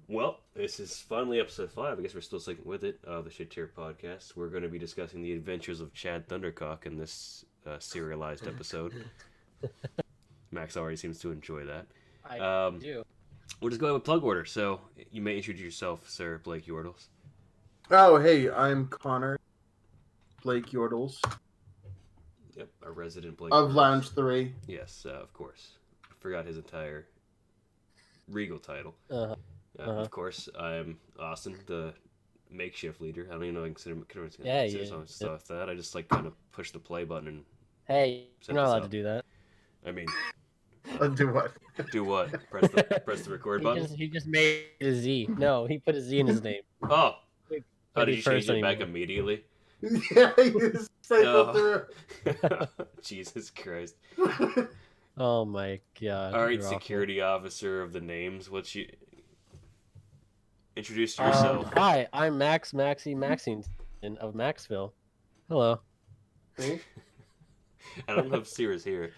Well, this is finally episode 5. I guess we're still sticking with it. The Shit Tier podcast. We're going to be discussing the adventures of Chad Thundercock in this serialized episode. Max already seems to enjoy I that. do. We'll just go ahead with plug order. So you may introduce yourself, Sir Blake Yordles. Oh, hey, I'm Connor Blake Yordles Yep, our resident Blake of Yordles. Lounge 3. Yes, of course. I forgot his entire regal title. Uh-huh. Of course, I'm Austin, the makeshift leader. I don't even know if I can consider Yeah, yeah. stuff that. I just like kind of push the play button and Hey, set you're not this allowed up. to do that. I mean, Do what? do what? Press the record button. He just made a Z. No, he put a Z in his name. Oh, Like, how did you change it back anymore. immediately? Yeah, you cycle through. Jesus Christ! Oh my god. All right, you're awful. security officer of the names. What's you? Introduce yourself. Hi, I'm Maxine of Maxville. Hello. See? I don't know if Sarah's here.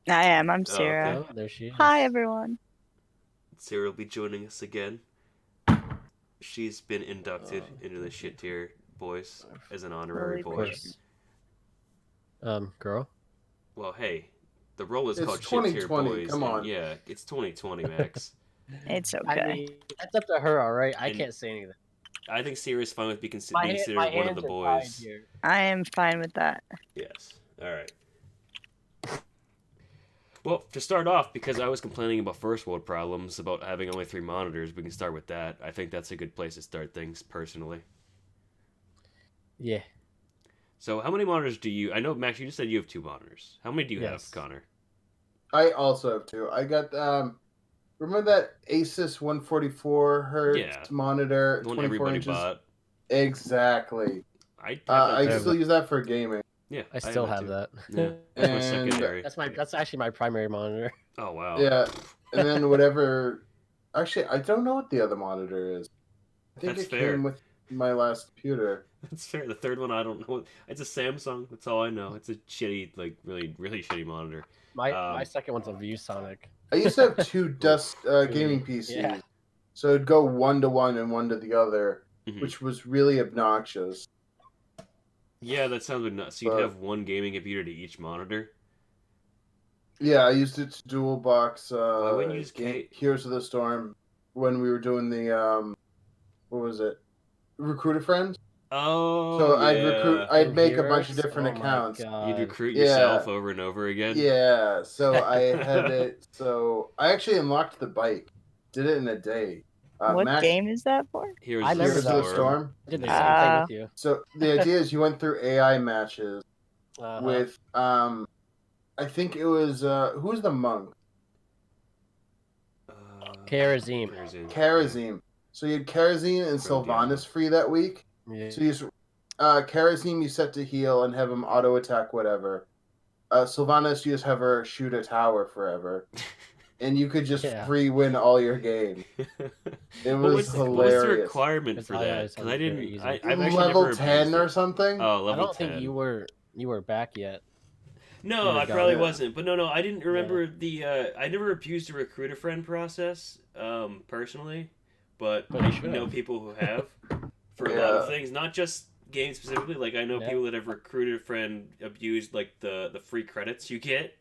I am. I'm Oh, Sarah. okay. Oh, there she is. Hi, everyone. Sarah will be joining us again. She's been inducted into the Shit Tier Boys as an honorary Holy boy. Christ. Girl. Well, hey, the role is It's called Shit Tier 2020, Boys. come and on. yeah, it's 2020, Max. It's okay. I mean, that's up to her, all right. I And- can't say anything. I think Sarah's fine with being My considered one of hands the are tied boys. here. I am fine with that. Yes. All right. Well, to start off, because I was complaining about first world problems about having only 3 monitors, we can start with that. I think that's a good place to start things, personally. Yeah. So, how many monitors do you? I know, Max, you just said you have 2 monitors. How many do you Yes. have, Connor? I also have 2. I got, remember that Asus 144 hertz Yeah. monitor? The one 24 everybody inches? bought. Exactly. I have I that too. still use that for gaming. Yeah, I still have too. that. Yeah, that's my And- secondary. That's actually my primary monitor. Oh wow. Yeah, and then whatever. Actually, I don't know what the other monitor is. I think That's it fair. came with my last computer. That's fair. The third one, I don't know. It's a Samsung. That's all I know. It's a shitty, like really, really shitty monitor. My second one's a ViewSonic. I used to have 2 Dust gaming PCs, Yeah. so it'd go 1 to 1 and 1 to the other, Mhm. which was really obnoxious. Yeah, that sounds like nuts. So you'd But- have one gaming computer to each monitor. Yeah, I used it to dual box Why wouldn't you just Heroes of the Storm when we were doing the what was it? Recruiter Friends. Oh, So yeah. I'd make a bunch of Heroes? different Oh my accounts. God. You'd recruit Yeah. yourself over and over again. Yeah, so I had it. So I actually unlocked the bike. Did it in a day. What Max- game is that for? Here's I remember Heroes that of the one. Storm. I did the Yeah. same thing with you. So the idea is you went through AI matches Uh-huh. with I think it was who's the monk? Karazim. Karazim. So you had Karazim and From Sylvanas free that week. Yeah. So you Karazim you set to heal and have him auto attack whatever. Sylvanas you just have her shoot a tower forever. And you could just Yeah. free win all your game. It What was was the hilarious. requirement It's for that? highlights Because on I very didn't. easy. I've actually Level never 10 abused or it. something? Oh, I level don't 10. think you were back yet. No, You were I gone. probably Yeah. wasn't. But no, I didn't remember the. I never abused the recruiter friend process, personally, but But I you should know have. people who have for a lot of Yeah. things, not just games specifically. Like I know Yeah. people that have recruiter friend abused like the free credits you get,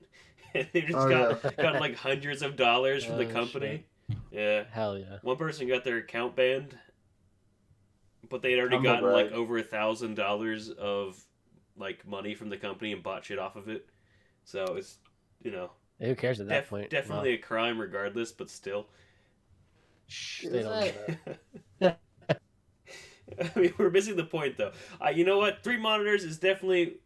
and they just Oh, got like hundreds of dollars from the Oh, company. Yeah, Hell yeah. one person got their account banned, but they had already Humble gotten like brag. over $1,000 of like money from the company and bought shit off of it. So it's Who cares at that point? definitely a crime regardless, but still. Shh, Is they don't it? do that. I mean, we're missing the point though. You know what? 3 monitors is definitely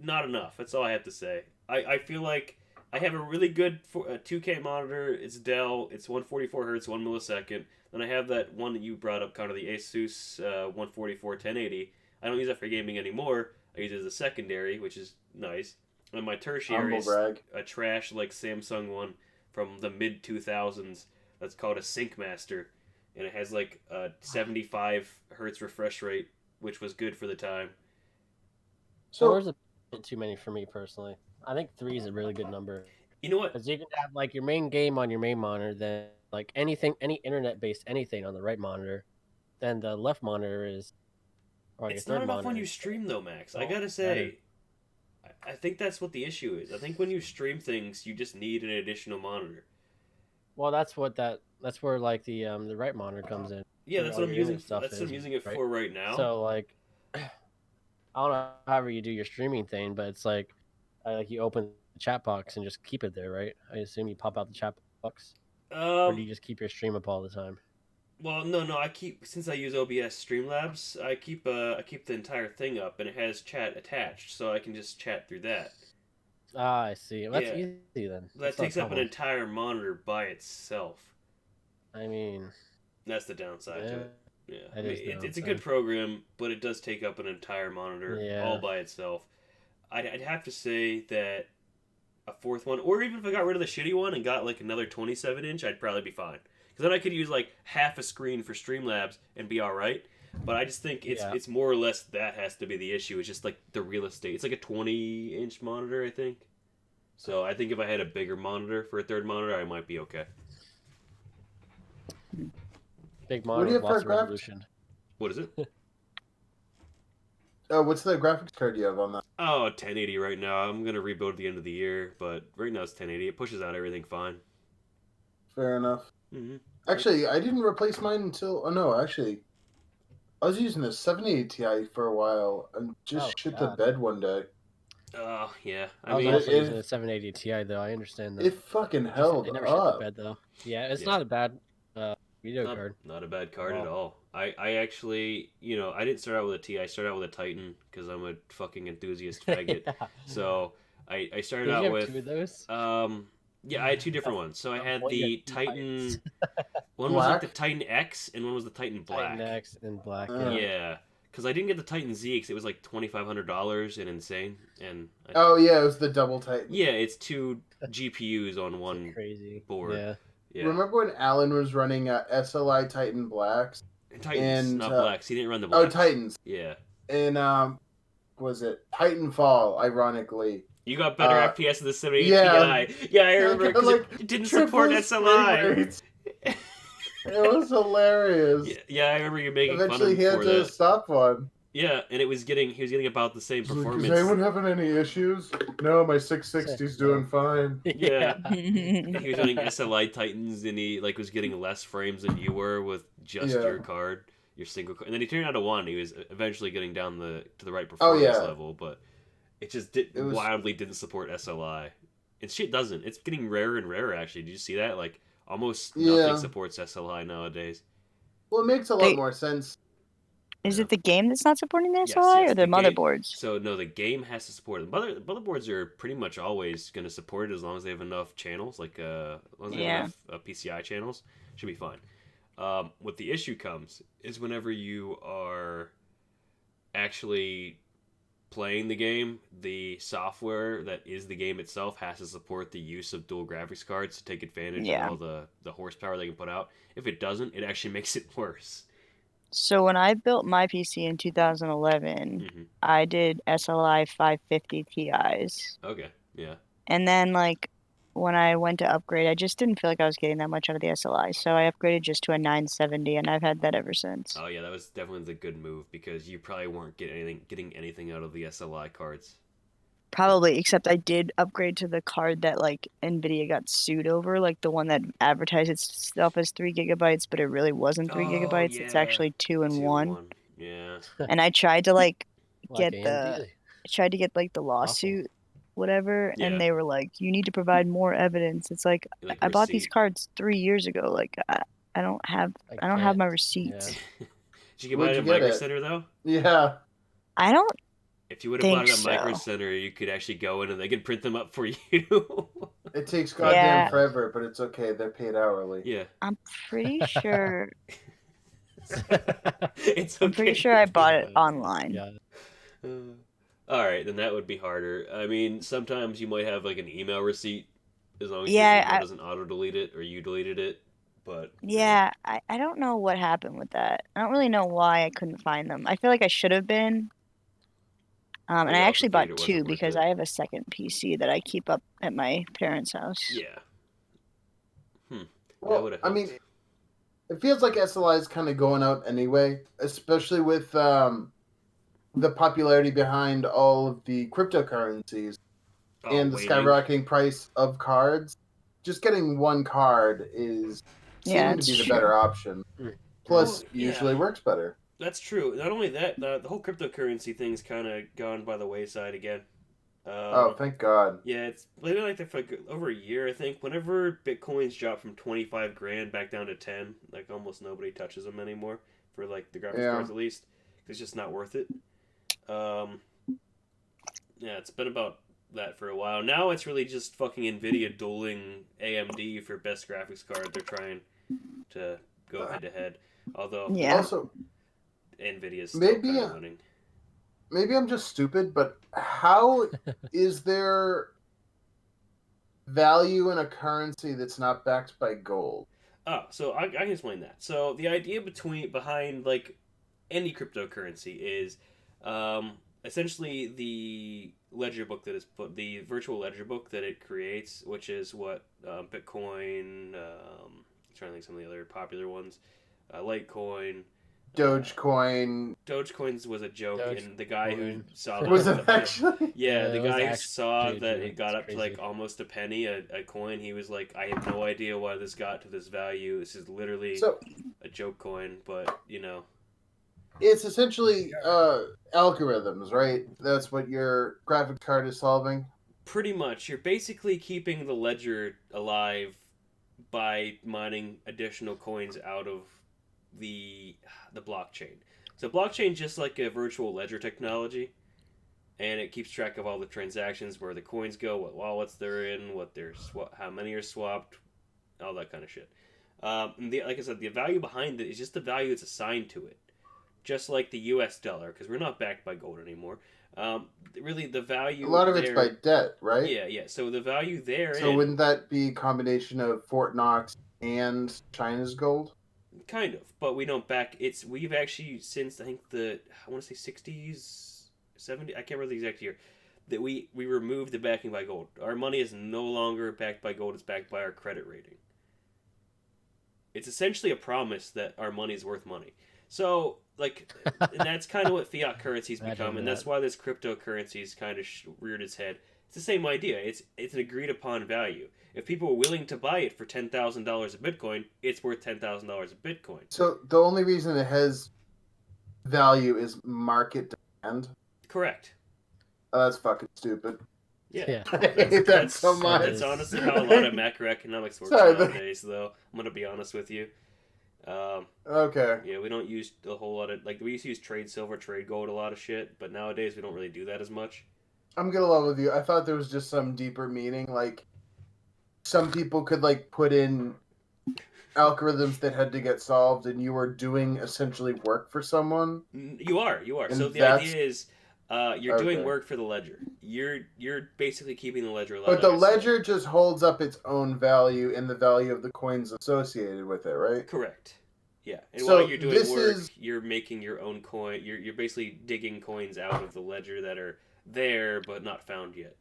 not enough. That's all I have to say. I feel like I have a really good 2K monitor. It's Dell. It's 144 hertz, 1 millisecond. Then I have that one that you brought up, kind of the Asus 144 1080. I don't use that for gaming anymore. I use it as a secondary, which is nice. And my tertiary Humble is brag. a trash like Samsung one from the mid 2000s that's called a Syncmaster, and it has like a 75 hertz refresh rate, which was good for the time. So Four's a bit too many for me personally. I think 3 is a really good number You know what? because you can have like your main game on your main monitor, then like anything, any internet-based anything on the right monitor, then the left monitor is on your It's not third enough monitor. when you stream though, Max. I gotta Better. say, I think that's what the issue is. I think when you stream things, you just need an additional monitor. Well, that's where like the right monitor comes in. Yeah, Where that's all what I'm your using. internet stuff That's what is, I'm using it right? for right now. So like, I don't know however you do your streaming thing, but it's like you open the chat box and just keep it there, right? I assume you pop out the chat box, or do you just keep your stream up all the time? Well, no. I keep, since I use OBS Streamlabs, I keep the entire thing up, and it has chat attached, so I can just chat through that. Ah, I see. Well, that's Yeah. easy then. That takes up an entire monitor by itself. I mean, that's the downside to it. Yeah, I mean, it's a good program, but it does take up an entire monitor all by itself. I'd have to say that a fourth one, or even if I got rid of the shitty one and got like another 27-inch, I'd probably be fine. Because then I could use like half a screen for Streamlabs and be all right. But I just think it's more or less that has to be the issue. It's just like the real estate. It's like a 20-inch monitor, I think. So I think if I had a bigger monitor for a third monitor, I might be okay. Big monitor with lots of resolution. What is it? What's the graphics card you have on that? Oh, 1080 right now. I'm going to rebuild at the end of the year, but right now it's 1080. It pushes out everything fine. Fair enough. Mm-hmm. Actually, I didn't replace mine until... Oh, no, actually. I was using a 780 Ti for a while and just shit the bed one day. Oh, yeah. I was also using a 780 Ti, though. I understand that. It fucking held up. It never up. shit the bed, though. Yeah, it's not a bad video card. Not a bad card at all. I actually, I didn't start out with a Ti. I started out with a Titan because I'm a fucking enthusiast faggot. Yeah. So I started out with... Did you have two of those? Yeah, I had two different ones. So I had the Titan... One was like the Titan X, and one was the Titan Black. Titan X and Black, yeah. Because I didn't get the Titan Z because it was like $2,500 and insane. And it was the double Titan. Yeah, it's two GPUs on one board. Yeah. Remember when Alan was running SLI Titan Blacks? Titans, not Blacks. He didn't run the Blacks. Oh, Titans. Yeah. And was it Titanfall? Ironically, you got better FPS than the 780 Ti. Yeah, I remember because it didn't support SLI. It was hilarious. Yeah, I remember you making Eventually, fun of him for that. He had to stop one. Yeah, and he was getting about the same performance. Is anyone having any issues? No, my 660's doing fine. Yeah. He was running SLI Titans, and he was getting less frames than you were with just your card, your single card. And then he turned out to one. He was eventually getting down to the right performance level, but it just wildly didn't support SLI. And shit doesn't. It's getting rarer and rarer, actually. Did you see that? Like, almost nothing supports SLI nowadays. Well, it makes a lot more sense. Is it the game that's not supporting the SLI or the motherboards? So, no, the game has to support it. The motherboards are pretty much always going to support it as long as they have enough channels, as long as they have enough PCI channels. Should be fine. What the issue comes is whenever you are actually playing the game, the software that is the game itself has to support the use of dual graphics cards to take advantage of all the horsepower they can put out. If it doesn't, it actually makes it worse. So when I built my PC in 2011, I did SLI 550 Ti's. Okay, yeah. And then when I went to upgrade, I just didn't feel like I was getting that much out of the SLI, so I upgraded just to a 970, and I've had that ever since. Oh yeah, that was definitely the good move because you probably weren't getting anything out of the SLI cards. Probably, except I did upgrade to the card that NVIDIA got sued over, the one that advertised itself as 3 gigabytes, but it really wasn't 3 gigabytes. Yeah. It's actually 2 in 1. Yeah. And I tried to get the lawsuit, whatever, and they were like, "You need to provide more evidence." It's like I bought these cards 3 years ago. I don't have my receipts. Yeah. Did you buy it at Micro Center though? Yeah. I don't. If you would have bought it at Micro Center, you could actually go in and they could print them up for you. It takes goddamn forever, but it's okay. They're paid hourly. Yeah. I'm pretty sure. It's okay. I'm pretty sure I bought it online. Yeah. All right, then that would be harder. I mean, sometimes you might have an email receipt as long as your email doesn't auto-delete it or you deleted it. But yeah, I don't know what happened with that. I don't really know why I couldn't find them. I feel like I should have been. And I actually bought 2 because I have a second PC that I keep up at my parents' house. Yeah. Well, I mean, it feels like SLI is kind of going out anyway, especially with the popularity behind all of the cryptocurrencies and the skyrocketing price of cards. Just getting one card is seeming to be the better option. Plus, usually works better. That's true. Not only that, the whole cryptocurrency thing's kind of gone by the wayside again. Oh, thank God. Yeah, it's been like that for like over a year, I think. Whenever Bitcoins drop from 25 grand back down to 10, like almost nobody touches them anymore for like the graphics cards at least. It's just not worth it. Yeah, it's been about that for a while. Now it's really just fucking Nvidia dueling AMD for best graphics card. They're trying to go head to head. Although also Nvidia's still kind of winning. Maybe I'm just stupid, but how is there value in a currency that's not backed by gold? Oh, so I can explain that. So the idea behind like any cryptocurrency is essentially the ledger book that is put, the virtual ledger book that it creates, which is what Bitcoin. I'm trying to think some of the other popular ones, Litecoin. Dogecoin. Dogecoins was a joke, and the guy who saw that was it actually? Yeah, the guy who saw that it got up to like almost a penny a coin. He was like, "I have no idea why this got to this value. This is literally a joke coin." But you know, it's essentially algorithms, right? That's what your graphics card is solving. Pretty much, you're basically keeping the ledger alive by mining additional coins out of the blockchain. So blockchain is just like a virtual ledger technology, and it keeps track of all the transactions, where the coins go, what wallets they're in, how many are swapped, all that kind of shit. Like I said, the value behind it is just the value that's assigned to it, just like the U.S. dollar, because we're not backed by gold anymore. Really, the value. A lot of it's by debt, right? Yeah. So the value there. So wouldn't that be a combination of Fort Knox and China's gold? Kind of, but we don't back. We've actually since I think I want to say 60s, 70s. I can't remember the exact year. That we removed the backing by gold. Our money is no longer backed by gold. It's backed by our credit rating. It's essentially a promise that our money is worth money. So like, and that's kind of what fiat currencies become, and that's why this cryptocurrencies kind of reared its head. It's the same idea. It's an agreed upon value. If people are willing to buy it for $10,000 a Bitcoin, it's worth $10,000 a Bitcoin. So the only reason it has value is market demand. Correct. Oh, that's fucking stupid. Yeah. I hate that so much. That's honestly how a lot of macroeconomics works nowadays, though. I'm gonna be honest with you. Okay. Yeah, we don't use a whole lot of we used to use trade silver, trade gold, a lot of shit, but nowadays we don't really do that as much. I'm gonna love with you. I thought there was just some deeper meaning, like some people could like put in algorithms that had to get solved, and you were doing essentially work for someone. You are. And so the idea is, you're doing work for the ledger. You're basically keeping the ledger alive. But the ledger just holds up its own value and the value of the coins associated with it, right? Correct. Yeah, and so while you're doing work, you're making your own coin. You're basically digging coins out of the ledger that are there but not found yet.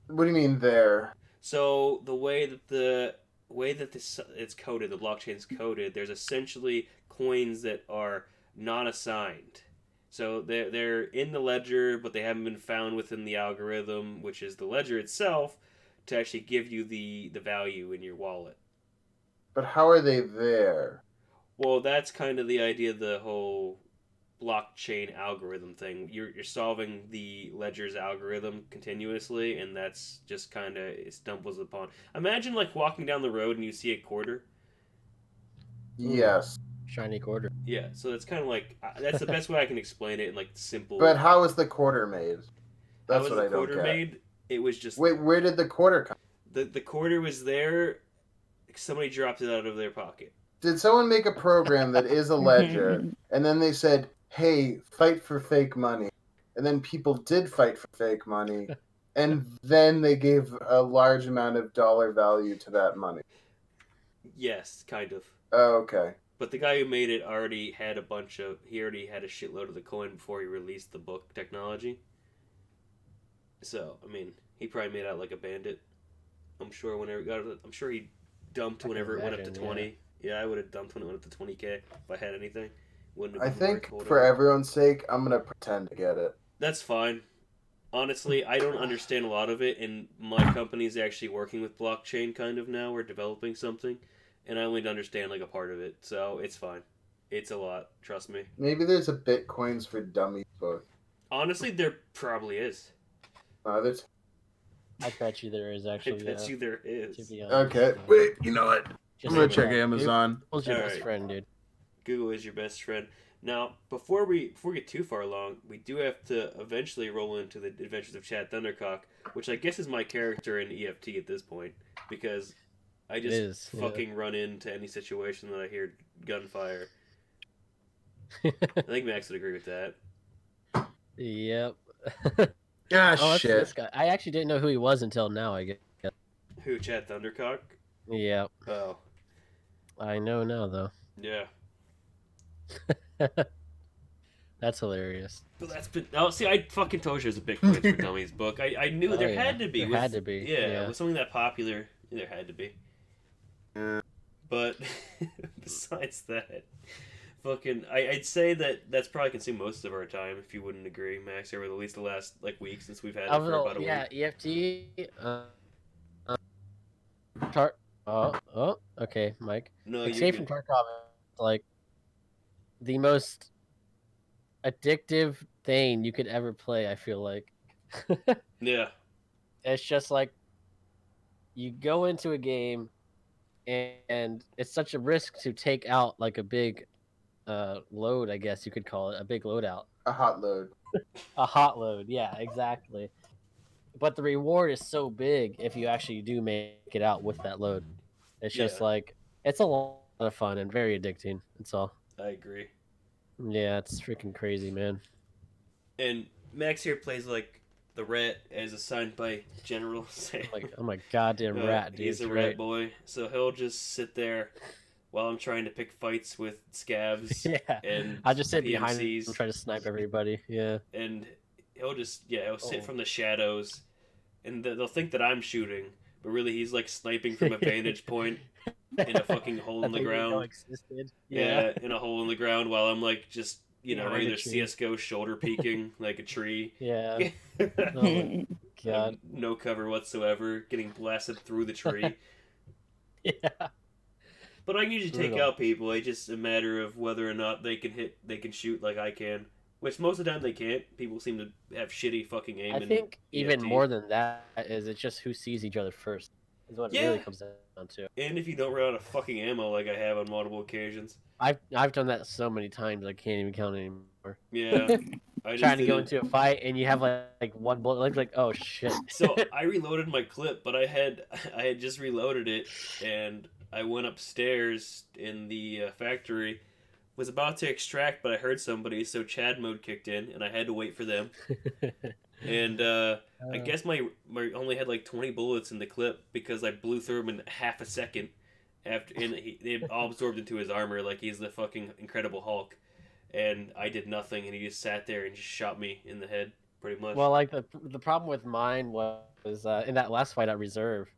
What do you mean there? So the way that it's coded, the blockchain's coded, there's essentially coins that are not assigned. So they're in the ledger, but they haven't been found within the algorithm, which is the ledger itself, to actually give you the value in your wallet. But how are they there? Well, that's kind of the idea of the whole blockchain algorithm thing. You're solving the ledger's algorithm continuously, and that's just kind of it stumbles upon. Imagine like walking down the road and you see a quarter. Yes. Shiny quarter. Yeah, so that's kind of like that's the best way I can explain it in like simple. But how is the quarter made? That's what I don't get. How was the quarter made? It was just. Wait, where did the quarter come? The quarter was there. Somebody dropped it out of their pocket. Did someone make a program that is a ledger, and then they said, "Hey, fight for fake money," and then people did fight for fake money, and then they gave a large amount of dollar value to that money? Yes, kind of. Oh, okay. But the guy who made it already had a shitload of the coin before he released the book technology. So, I mean, he probably made out like a bandit. I'm sure whenever he got it, I'm sure he dumped whenever it went up to 20. Yeah, I would have dumped when it went up to 20K if I had anything. Wouldn't have I been think worth for holding. everyone's sake, I'm gonna pretend to get it. That's fine. Honestly, I don't understand a lot of it, and my company's actually working with blockchain kind of now. We're developing something, and I only understand like a part of it, so it's fine. It's a lot, trust me. Maybe there's a Bitcoins for Dummies book. Honestly, there probably is. There's... I bet you there is actually. I bet you there is. To be honest, okay, wait. You know what? Just I'm gonna check Amazon. Google's your best friend, dude. Google is your best friend. Now, before we get too far along, we do have to eventually roll into the Adventures of Chad Thundercock, which I guess is my character in EFT at this point, because I just fucking run into any situation that I hear gunfire. I think Max would agree with that. Yep. Shit. This guy. I actually didn't know who he was until now, I guess. Who, Chad Thundercock? Yep. Oh. I know now, though. Yeah. That's hilarious. But that's been... Oh, see, I fucking told you it was a Bitcoin for Dummies book. I knew there had to be. There had to be. Yeah, with something that popular, there had to be. Yeah. But besides that, fucking, I'd say that's probably consumed most of our time, if you wouldn't agree, Max, over at least the last, like, week since we've had it for about a week. Yeah, EFT... okay, Mike. No, Escape from Tarkov is like the most addictive thing you could ever play, I feel like. Yeah. It's just like you go into a game and it's such a risk to take out like a big load, I guess you could call it, a big loadout. A hot load. A hot load, yeah, exactly. But the reward is so big if you actually do make it out with that load. It's just like, it's a lot of fun and very addicting. That's all. I agree. Yeah, it's freaking crazy, man. And Max here plays like the rat as assigned by General Sam. Like, I'm a goddamn rat, dude. He's a rat boy. So he'll just sit there while I'm trying to pick fights with scavs. Yeah. And I just sit PMCs. behind him and try to snipe everybody. Yeah. And he'll sit from the shadows, and they'll think that I'm shooting, but really he's like sniping from a vantage point in a fucking hole in the ground. Yeah, in a hole in the ground while I'm like just regular CS:GO shoulder peeking like a tree. Yeah. Oh my God. No cover whatsoever, getting blasted through the tree. Yeah. But I can usually take out people. It's just a matter of whether or not they can shoot like I can. Which most of the time they can't. People seem to have shitty fucking aim. I think even more than that is it's just who sees each other first. Is what it really comes down to. And if you don't run out of fucking ammo like I have on multiple occasions. I've done that so many times I can't even count anymore. Yeah. Trying to go into a fight and you have like one bullet, like oh shit. So I reloaded my clip, but I had just reloaded it, and I went upstairs in the factory, was about to extract, but I heard somebody, so Chad mode kicked in, and I had to wait for them. And I guess my only had like 20 bullets in the clip because I blew through him in half a second. They all absorbed into his armor like he's the fucking Incredible Hulk, and I did nothing, and he just sat there and just shot me in the head, pretty much. Well, like the problem with mine was in that last fight at Reserve,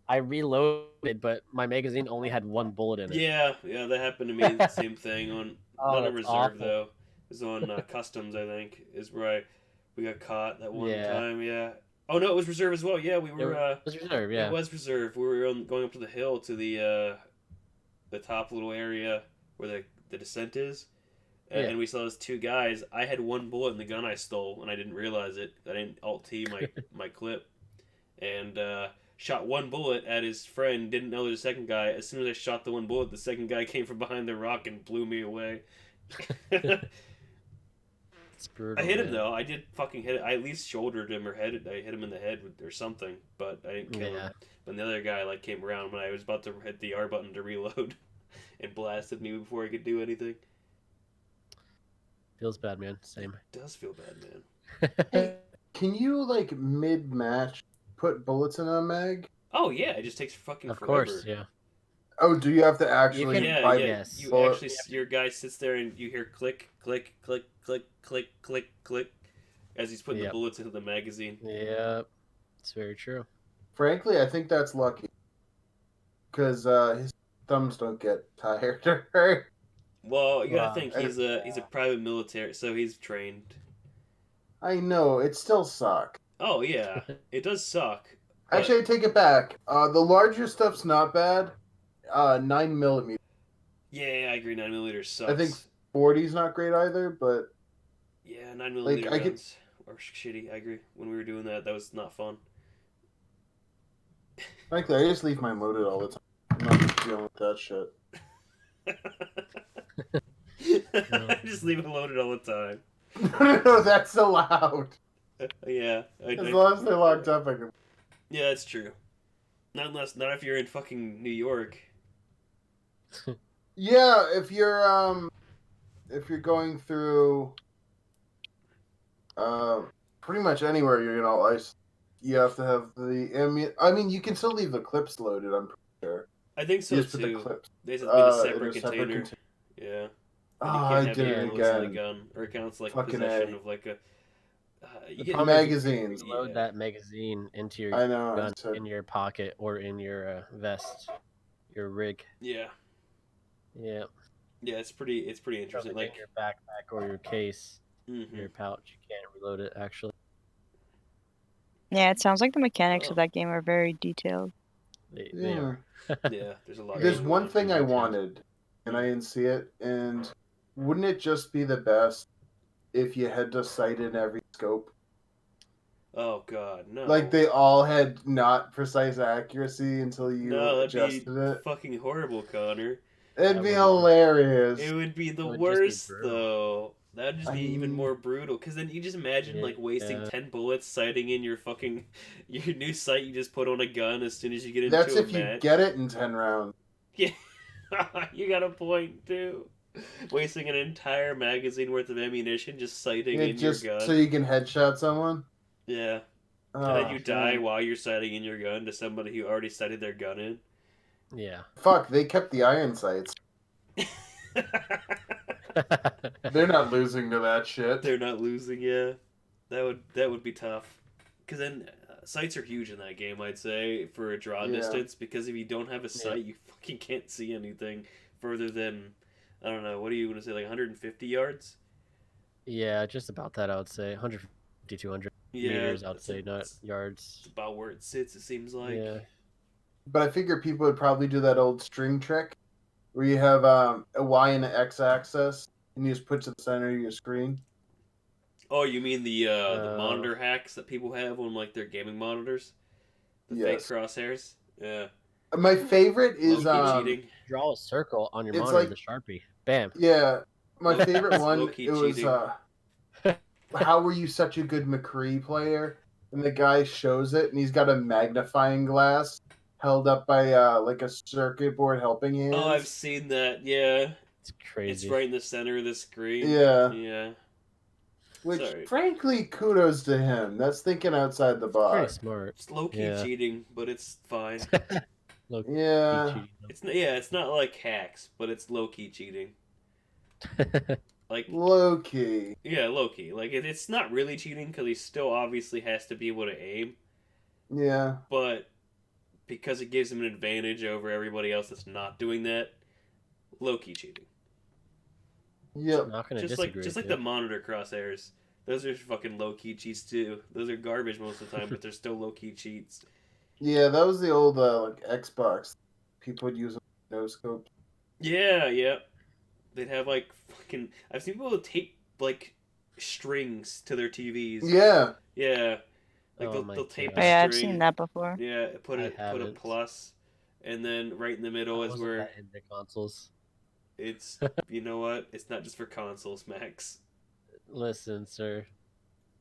I reloaded, but my magazine only had one bullet in it. Yeah, that happened to me. The same thing on not a Reserve awful. though. It was on Customs, I think, is where we got caught that one time. Yeah. Oh no, it was Reserve as well. Yeah, we were. It was Reserve. Yeah. It was Reserve. We were going up to the hill to the top little area where the descent is, and we saw those two guys. I had one bullet in the gun I stole, and I didn't realize it. I didn't Alt-T my clip, and shot one bullet at his friend. Didn't know there was a second guy. As soon as I shot the one bullet, the second guy came from behind the rock and blew me away. It's brutal, I hit him though. I did fucking hit it. I at least shouldered him or I hit him in the head or something, but I didn't kill him. But the other guy came around when I was about to hit the R button to reload, and blasted me before I could do anything. Feels bad, man. Same. It does feel bad, man. Hey, can you mid match put bullets in a mag? Oh yeah, it just takes fucking forever. Of course, yeah. Oh, do you have to actually? Yes. You actually, your guy sits there and you hear click, click, click, click, click, click, click, as he's putting the bullets into the magazine. Yeah, it's very true. Frankly, I think that's lucky. because his thumbs don't get tired or hurt. Well, you gotta think he's a private military, so he's trained. I know, it still sucks. Oh yeah, it does suck. Actually, I take it back. The larger stuff's not bad. 9mm. Yeah, I agree. 9mm sucks. I think 40's not great either, but yeah, 9mm guns are shitty. I agree. When we were doing that was not fun. Frankly, I just leave mine loaded all the time. I'm not dealing with that shit. I just leave it loaded all the time. No, that's allowed. Yeah. As long as they're locked up, I can. Yeah, that's true. Not if you're in fucking New York. Yeah, if you're going through pretty much anywhere you're gonna ice, you have to have the I mean, you can still leave the clips loaded. I'm pretty sure. I think so you just too. Put the clips, they just be in a separate container. Yeah. And you can't I have did any it bullets in again. the gun, or it counts like Fucking possession A. of like a. The get magazines. You load that magazine into your gun in your pocket or in your vest, your rig. Yeah. Yeah. Yeah, it's pretty interesting. Like in your backpack or your case, mm-hmm. your pouch, you can't reload it actually. Yeah, it sounds like the mechanics of that game are very detailed. They are. Yeah, there's a lot. There's one thing I wanted, and I didn't see it. And wouldn't it just be the best if you had to sight in every scope? Oh God, no! Like they all had not precise accuracy until you adjusted it. Fucking horrible, Connor. It'd be hilarious. It would be the worst, though. That'd just be even more brutal. Because then you just imagine like wasting 10 bullets sighting in your new sight you just put on a gun as soon as you get into a match. That's if you get it in 10 rounds. Yeah, you got a point too. Wasting an entire magazine worth of ammunition just sighting in your gun. So you can headshot someone? Yeah. And then you die while you're sighting in your gun to somebody who already sighted their gun in. Yeah. Fuck, they kept the iron sights. They're not losing to that shit. They're not losing, yeah. That would be tough. Because then sights are huge in that game, I'd say, for a draw distance. Because if you don't have a sight, you fucking can't see anything further than, I don't know, what do you want to say, like 150 yards? Yeah, just about that, I would say. 150, 200 meters, I'd say, not yards. It's about where it sits, it seems like. Yeah. But I figure people would probably do that old string trick where you have a Y and an X axis and you just put to the center of your screen. Oh, you mean the monitor hacks that people have on like their gaming monitors? The fake crosshairs? Yeah. My favorite is cheating. Draw a circle on your monitor with a Sharpie. Bam. Yeah. My favorite one, it was cheating. how were you such a good McCree player? And the guy shows it and he's got a magnifying glass held up by like a circuit board helping hands. Oh, I've seen that. Yeah, it's crazy. It's right in the center of the screen. Yeah. Which, frankly, kudos to him. That's thinking outside the box. Pretty smart. It's low-key cheating, but it's fine. Yeah. It's not like hacks, but it's low-key cheating. Like low-key. Yeah, low-key. Like it's not really cheating because he still obviously has to be able to aim. Yeah. But because it gives him an advantage over everybody else that's not doing that, low-key cheating. Yep. Just like the monitor crosshairs. Those are fucking low-key cheats too. Those are garbage most of the time, but they're still low-key cheats. Yeah, that was the old like Xbox. People would use no scope. Yeah. They'd have like fucking. I've seen people tape like strings to their TVs. Yeah. Like they'll tape a string. Yeah, I've seen that before. Yeah, put a plus, and then right in the middle is where in the consoles. It's you know what? It's not just for consoles, Max. Listen, sir.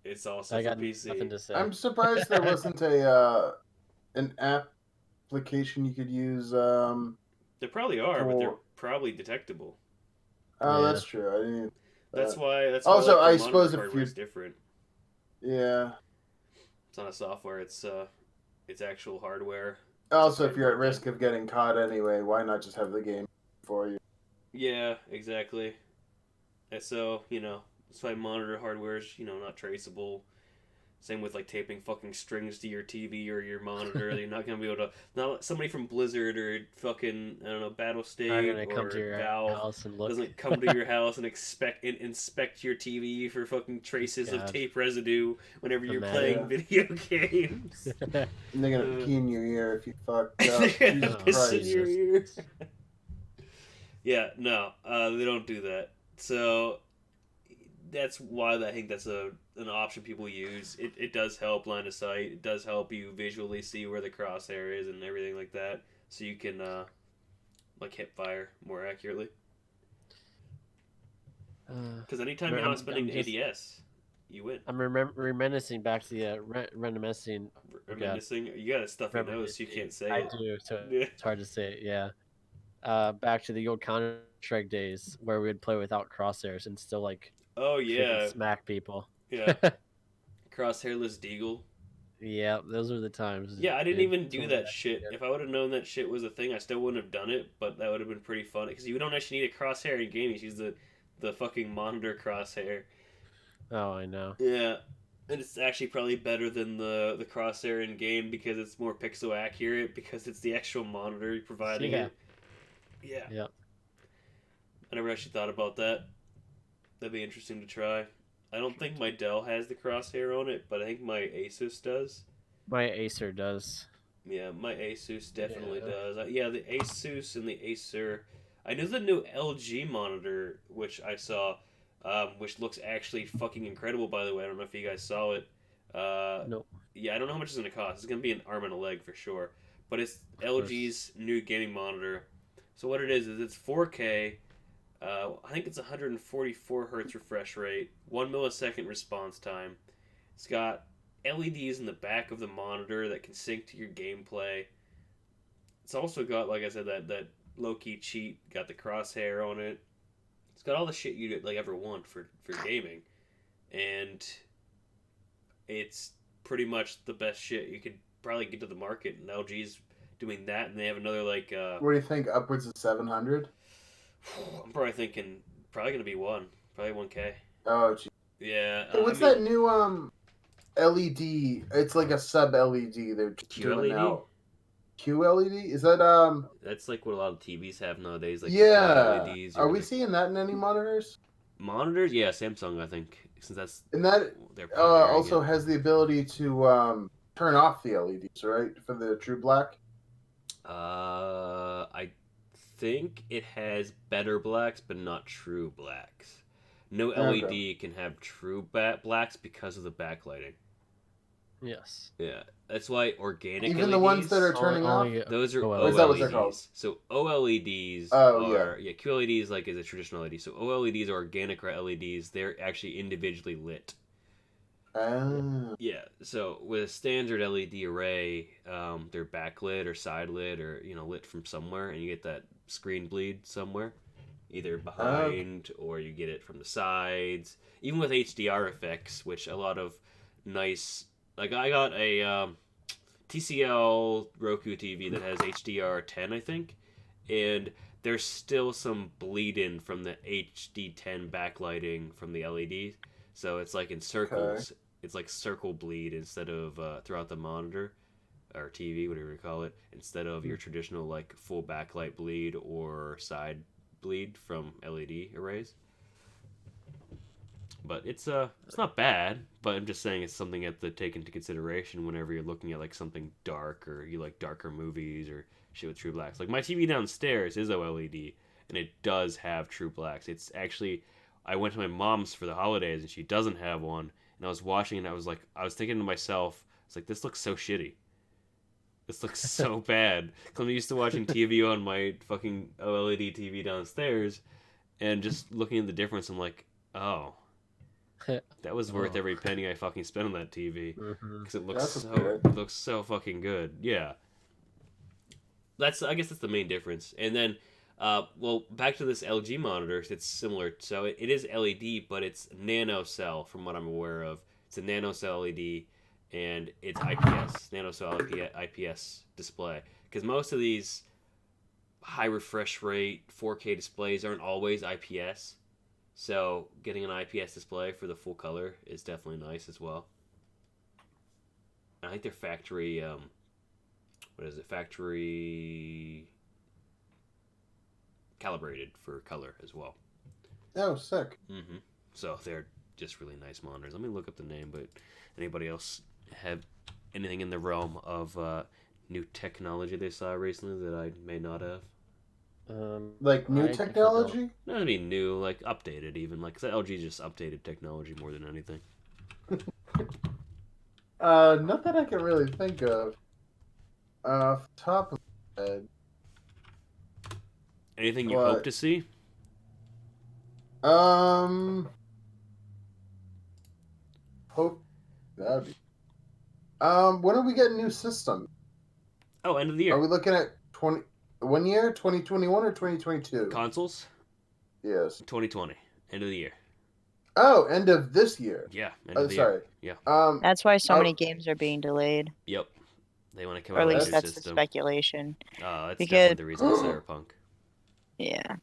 It's also I for got PC. Nothing to say. I'm surprised there wasn't an application you could use. There probably are, but they're probably detectable. Oh, yeah. That's true. I didn't. That's why. Also, like, I suppose if you're different. Yeah. It's not a software. It's actual hardware. Also, if you're at risk of getting caught anyway, why not just have the game for you? Yeah, exactly. And so that's why monitor hardware is not traceable. Same with like taping fucking strings to your TV or your monitor. You're not gonna be able to. Not somebody from Blizzard or fucking I don't know Battlestate come to or your Valve house and look. doesn't come to your house and inspect your TV for fucking traces of tape residue whenever you're playing video games. And they're gonna pee in your ear if you fucked up. They're gonna piss in your ear. Yeah, no, they don't do that. So that's why I think that's an option people use. It does help line of sight. It does help you visually see where the crosshair is and everything like that, so you can like hip fire more accurately. Because anytime you're not spending ADS, you win. I'm reminiscing back to the reminiscing. Reminiscing? You got stuff in your nose, so you can't say I it. do, so it's hard to say it, yeah. Back to the old Counter-Strike days where we would play without crosshairs and still like smack people. Yeah. Crosshairless Deagle. Yeah, those are the times. Yeah, I didn't even do that shit. If I would have known that shit was a thing, I still wouldn't have done it, but that would have been pretty funny. Because you don't actually need a crosshair in games. You use the fucking monitor crosshair. Oh, I know. Yeah. And it's actually probably better than the crosshair in game because it's more pixel accurate because it's the actual monitor providing it. Yeah. Yep. I never actually thought about that. That'd be interesting to try. I don't think my Dell has the crosshair on it, but I think my Asus does. My Acer does. Yeah, my Asus definitely does. Yeah, the Asus and the Acer. I know the new LG monitor, which I saw, which looks actually fucking incredible, by the way. I don't know if you guys saw it. Nope. Yeah, I don't know how much it's going to cost. It's going to be an arm and a leg for sure. But it's LG's new gaming monitor. So what it is it's 4K. I think it's 144 hertz refresh rate, 1 millisecond response time. It's got LEDs in the back of the monitor that can sync to your gameplay. It's also got, like I said, that low-key cheat, got the crosshair on it. It's got all the shit you'd like ever want for gaming. And it's pretty much the best shit you could probably get to the market. And LG's doing that, and they have another like... what do you think, upwards of 700? I'm probably thinking going to be probably 1K. Oh, geez. Yeah. Hey, what's that new LED? It's like a sub LED. They're doing now. QLED? Is that That's like what a lot of TVs have nowadays. Like LEDs. Are we seeing that in any monitors? Monitors? Yeah, Samsung. I think since that's and that also has the ability to turn off the LEDs, right, for the true black. I think it has better blacks, but not true blacks. No LED can have true blacks because of the backlighting. Yes. Yeah, that's why organic even LEDs, the ones that are turning off, those are OLEDs. Is that what they're called? So OLEDs QLEDs is a traditional LED. So OLEDs are organic LEDs. They're actually individually lit. Yeah, so with a standard LED array, they're backlit or side lit or lit from somewhere, and you get that screen bleed somewhere, either behind or you get it from the sides. Even with HDR effects, which a lot of nice, like I got a TCL Roku TV that has HDR10, I think, and there's still some bleed in from the HD10 backlighting from the LED, so it's like in circles. Okay. It's like circle bleed instead of throughout the monitor or TV, whatever you call it, instead of your traditional like full backlight bleed or side bleed from LED arrays. But it's not bad, but I'm just saying it's something you have to take into consideration whenever you're looking at like something dark or you like darker movies or shit with true blacks. Like my TV downstairs is OLED and it does have true blacks. It's actually, I went to my mom's for the holidays and she doesn't have one. And I was watching and I was thinking to myself, it's like, this looks so shitty. This looks so bad. Because I'm used to watching TV on my fucking OLED TV downstairs and just looking at the difference, I'm like, oh, that was worth every penny I fucking spent on that TV. Because it looks so fucking good. Yeah. I guess that's the main difference. And then, back to this LG monitor, it's similar. So it is LED, but it's nano cell, from what I'm aware of. It's a nano cell LED, and it's IPS, nano cell IPS display. Because most of these high refresh rate 4K displays aren't always IPS. So getting an IPS display for the full color is definitely nice as well. I think they're factory. What is it? Factory calibrated for color as well. Oh, sick. Mm-hmm. So they're just really nice monitors. Let me look up the name. But anybody else have anything in the realm of new technology they saw recently that I may not have? Like new technology? Not any new, like updated even. Like LG just updated technology more than anything. Not that I can really think of. Off the top of my head. Anything you hope to see? Hope that'd be. When are we getting new system? Oh, end of the year. Are we looking at 1 year, 2021 or 2022? Consoles? Yes. 2020, end of the year. Oh, end of this year. Yeah, end of the year. Yeah. That's why so many games are being delayed. Yep. They want to come or out at with a least new that's system. the speculation. That's because... definitely the reason it's Cyberpunk. Yeah.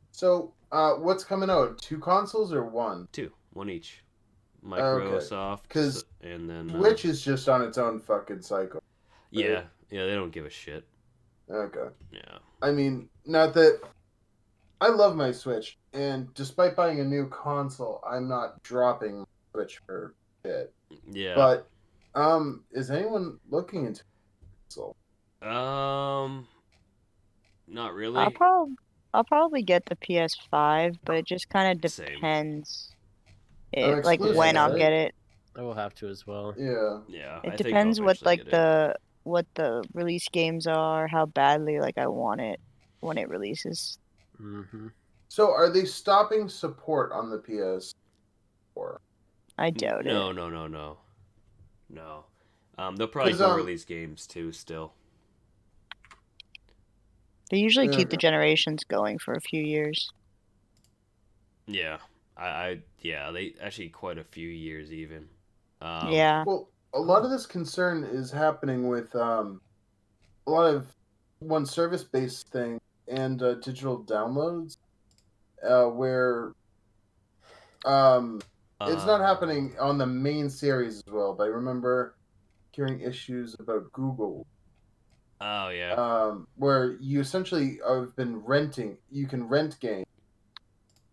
So, what's coming out? 2 consoles or 1? 2, 1 each. Microsoft, because and then which is just on its own fucking cycle. Right? Yeah, they don't give a shit. Okay. Yeah. I mean, not that I love my Switch, and despite buying a new console, I'm not dropping my Switch for shit. Yeah. But, is anyone looking into console? Not really. I'll probably get the PS5, but it just kind of depends. Like when I'll get it. I will have to as well. Yeah. Yeah. It depends what the release games are, how badly like I want it when it releases. Mm-hmm. So are they stopping support on the PS4? I doubt it. No. They'll probably go release games too still. They usually keep the generations going for a few years. Yeah. They actually quite a few years even. Yeah. Well, a lot of this concern is happening with a lot of service-based thing and digital downloads, where it's not happening on the main series as well. But I remember hearing issues about Google. Oh yeah. Where you essentially have been renting. You can rent games,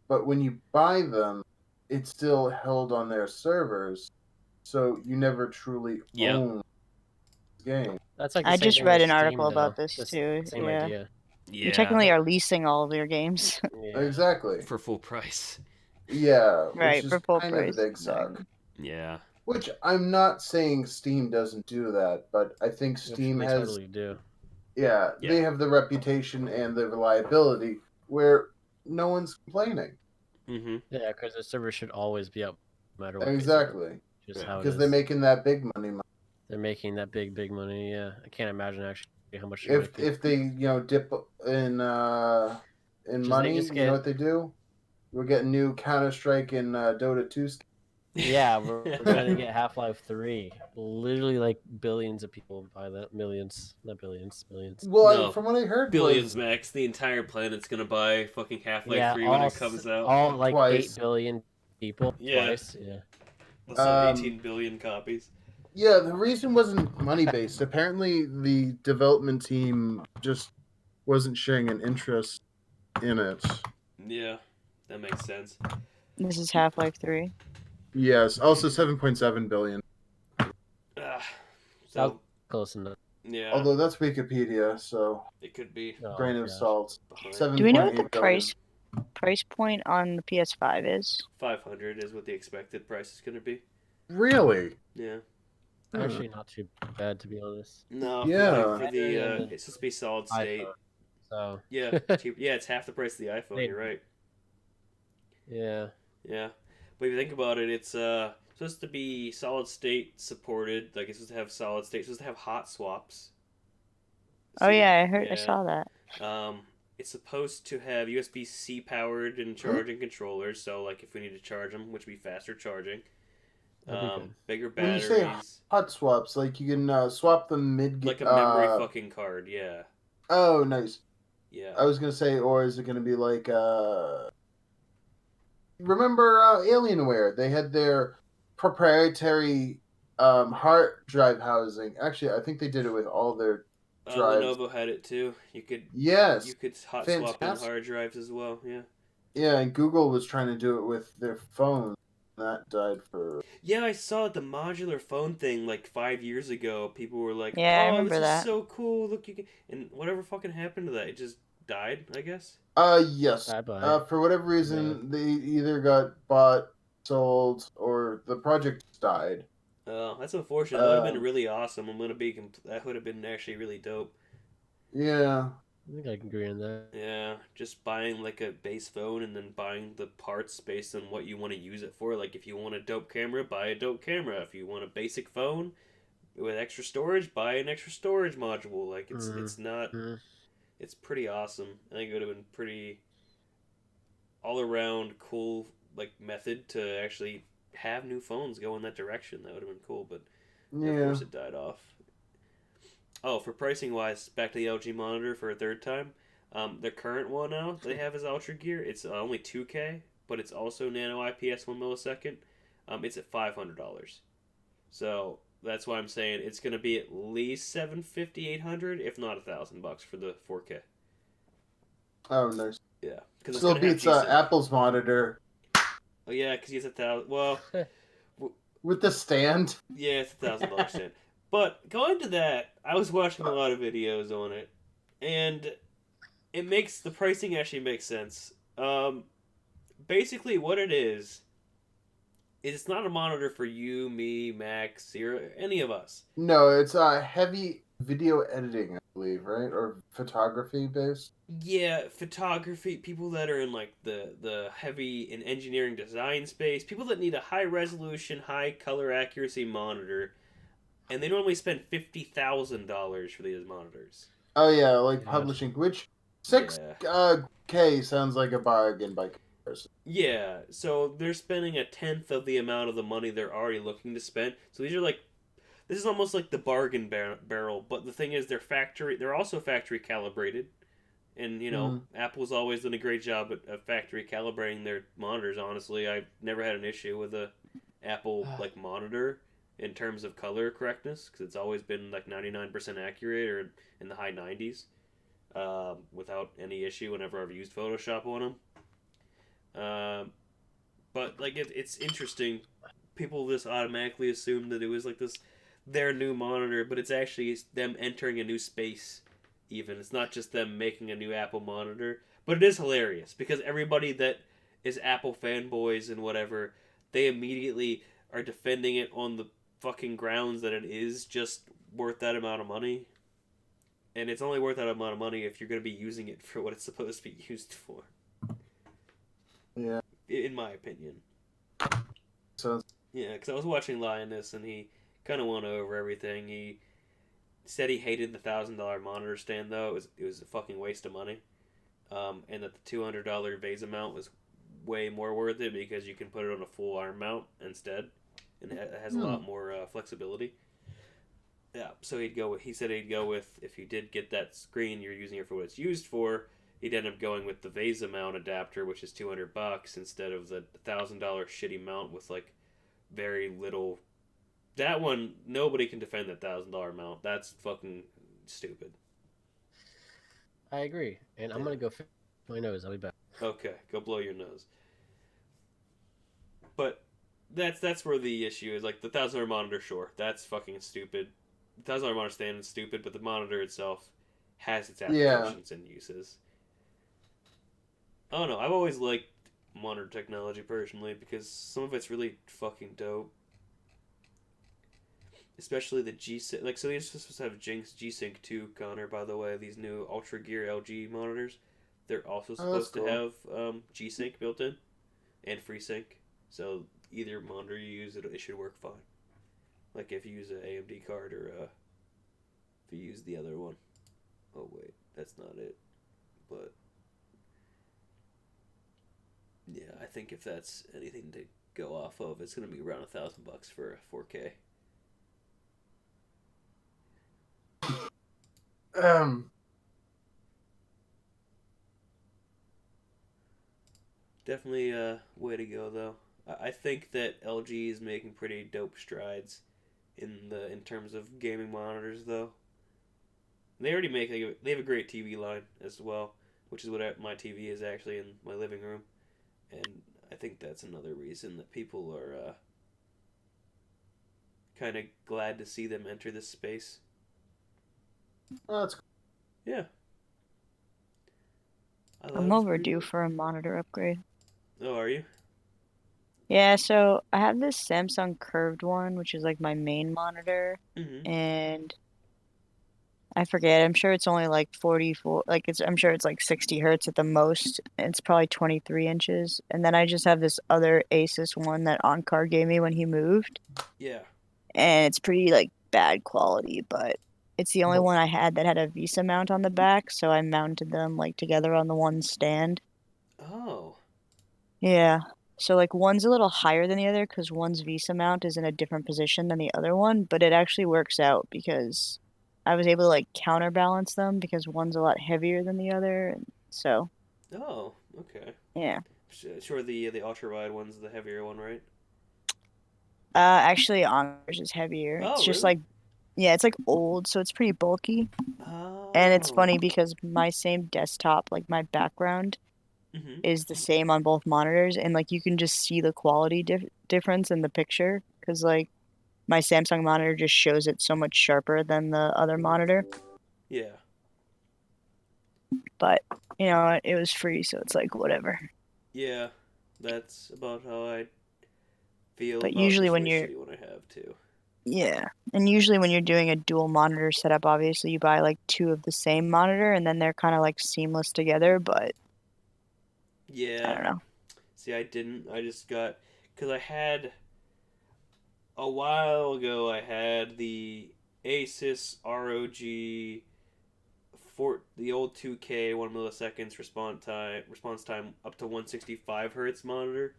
but when you buy them, it's still held on their servers, so you never truly own the game. That's like I just read an article about this too. Same idea. Yeah. You technically are leasing all of your games. Yeah. Exactly. For full price. Yeah. Right, which is for full kind price. of a big suck. Yeah. Which I'm not saying Steam doesn't do that, but I think Steam has. Totally do. Yeah, they have the reputation and the reliability where no one's complaining. Mm-hmm. Yeah, because the server should always be up, no matter what. Exactly. Just how because they're making that big money. They're making that big money. Yeah, I can't imagine actually how much. If they dip in money, you know what they do? We're getting new Counter-Strike and Dota 2 skins. Yeah, we're gonna get Half-Life 3. Literally, like billions of people buy that. Millions, not billions, millions. Well, from what I heard, billions max. The entire planet's gonna buy fucking Half-Life 3 when it comes out. All like twice. 8 billion people. Yeah. Twice. Yeah. Let's have 18 billion copies. Yeah, the reason wasn't money-based. Apparently, the development team just wasn't sharing an interest in it. Yeah, that makes sense. This is Half-Life 3. Yes, also 7.7 billion. So close enough. Yeah. Although that's Wikipedia, so it could be grain of salt. Do we know what the price point on the PS5 is? 500 is what the expected price is going to be. Really? Yeah. Actually, not too bad, to be honest. No. Yeah. For the it's supposed to be solid state. iPhone, so yeah, cheap. Yeah, it's half the price of the iPhone. You're right. Yeah. Yeah. But if you think about it, it's supposed to be solid state supported. Like it's supposed to have solid state. It's supposed to have hot swaps. So, I saw that. It's supposed to have USB-C powered and charging controllers. So like if we need to charge them, which would be faster charging. Bigger batteries. When you say hot swaps, like you can swap them mid. Like a memory fucking card, yeah. Oh, nice. Yeah. I was gonna say, or is it gonna be like remember Alienware? They had their proprietary hard drive housing. Actually, I think they did it with all their drives. Lenovo had it too. You could hot swap in hard drives as well. Yeah. Yeah, and Google was trying to do it with their phone. That died for. Yeah, I saw the modular phone thing like 5 years ago. People were like, Yeah, I "Oh, remember this is that. so cool! Look, you can..." And whatever fucking happened to that, it just died, I guess. Yes. Bye-bye. For whatever reason, they either got bought, sold, or the project died. Oh, that's unfortunate. That would have been really awesome. That would have been actually really dope. Yeah. I think I can agree on that. Yeah, just buying like a base phone and then buying the parts based on what you want to use it for. Like if you want a dope camera, buy a dope camera. If you want a basic phone with extra storage, buy an extra storage module. Like it's not it's pretty awesome. I think it would have been pretty all around cool like method to actually have new phones go in that direction. That would have been cool, but of course it died off. Oh, for pricing wise, back to the LG monitor for a third time. The current one now they have is Ultra Gear. It's only 2K, but it's also Nano IPS 1 millisecond. It's at $500. So that's why I'm saying it's going to be at least $750, $800, if not $1,000 for the 4K. Oh, nice. Yeah, because still beats Apple's monitor. Oh yeah, because he's $1,000. Well, with the stand. Yeah, it's $1,000 stand. But going to that, I was watching a lot of videos on it, and the pricing actually makes sense. Basically, what it is it's not a monitor for you, me, Max, Zero, any of us. No, it's heavy video editing, I believe, right? Or photography based. Yeah, photography. People that are in like the heavy in engineering design space. People that need a high resolution, high color accuracy monitor. And they normally spend $50,000 for these monitors. Oh yeah, like publishing, which $6K sounds like a bargain by comparison. Yeah, so they're spending a tenth of the amount of the money they're already looking to spend. So these are like, this is almost like the bargain barrel. But the thing is, they're also factory calibrated, and you know, Apple's always done a great job at factory calibrating their monitors. Honestly, I've never had an issue with a Apple like monitor in terms of color correctness, because it's always been like 99% accurate or in the high 90s without any issue whenever I've used Photoshop on them. But like it's interesting. People just automatically assume that it was like their new monitor, but it's actually them entering a new space. Even it's not just them making a new Apple monitor, but it is hilarious because everybody that is Apple fanboys and whatever, they immediately are defending it on the fucking grounds that it is just worth that amount of money. And it's only worth that amount of money if you're going to be using it for what it's supposed to be used for. Yeah. In my opinion. So. Yeah, because I was watching Lioness and he kind of went over everything. He said he hated the $1,000 monitor stand though. It was a fucking waste of money. And that the $200 VESA mount was way more worth it because you can put it on a full arm mount instead. And it has a lot more flexibility. Yeah, so he said he'd go with, if you did get that screen, you're using it for what it's used for, he'd end up going with the VESA mount adapter, which is $200 instead of the $1,000 shitty mount with like very little. That one, nobody can defend that $1,000 mount. That's fucking stupid. I agree, and I'm gonna go fix my nose. I'll be back. Okay, go blow your nose. But that's where the issue is. Like the $1,000 monitor, sure, that's fucking stupid. The $1,000 monitor stand is stupid, but the monitor itself has its applications and uses. I don't know. I've always liked monitor technology personally because some of it's really fucking dope. Especially the G-Sync. Like, so they're supposed to have G-Sync 2, Connor, by the way. These new Ultra Gear LG monitors. They're also supposed to have G-Sync built in and FreeSync. So either monitor you use, it should work fine. Like if you use an AMD card or if you use the other one. Oh wait, that's not it. But yeah, I think if that's anything to go off of, it's gonna be around $1,000 for a 4K. Definitely a way to go though. I think that LG is making pretty dope strides in terms of gaming monitors though. They already make they have a great TV line as well, which is what my TV is actually in my living room, and I think that's another reason that people are kind of glad to see them enter this space. Oh, that's cool. Yeah. I'm overdue for a monitor upgrade. Oh, are you? Yeah, so I have this Samsung curved one, which is like my main monitor, Mm-hmm. and I forget. I'm sure it's only like 44, like I'm sure it's like 60 hertz at the most. It's probably 23 inches. And then I just have this other Asus one that Onkar gave me when he moved. Yeah. And it's pretty like bad quality, but it's the only one I had that had a VESA mount on the back, so I mounted them like together on the one stand. Oh. Yeah. So like one's a little higher than the other because one's VESA mount is in a different position than the other one, but it actually works out because I was able to like counterbalance them because one's a lot heavier than the other. And so Oh. Okay. yeah. Sure. The ultra wide one's the heavier one, right? Actually, Honors is heavier. It's Oh, just really? like yeah, it's like old, so it's pretty bulky. And it's Oh. funny because my same desktop, like my background, Mm-hmm. is the same on both monitors, and like you can just see the quality difference in the picture because like my Samsung monitor just shows it so much sharper than the other monitor. Yeah. But you know, it was free, so it's like whatever. Yeah. That's about how I feel But about usually this when really you're shitty one I have too. yeah, and usually when you're doing a dual monitor setup, obviously you buy like two of the same monitor, and then they're kind of like seamless together. But I Yeah. don't know. See, I didn't. I just got because I had a while ago. I had the Asus ROG the old 2K 1 milliseconds response time up to 165 hertz monitor,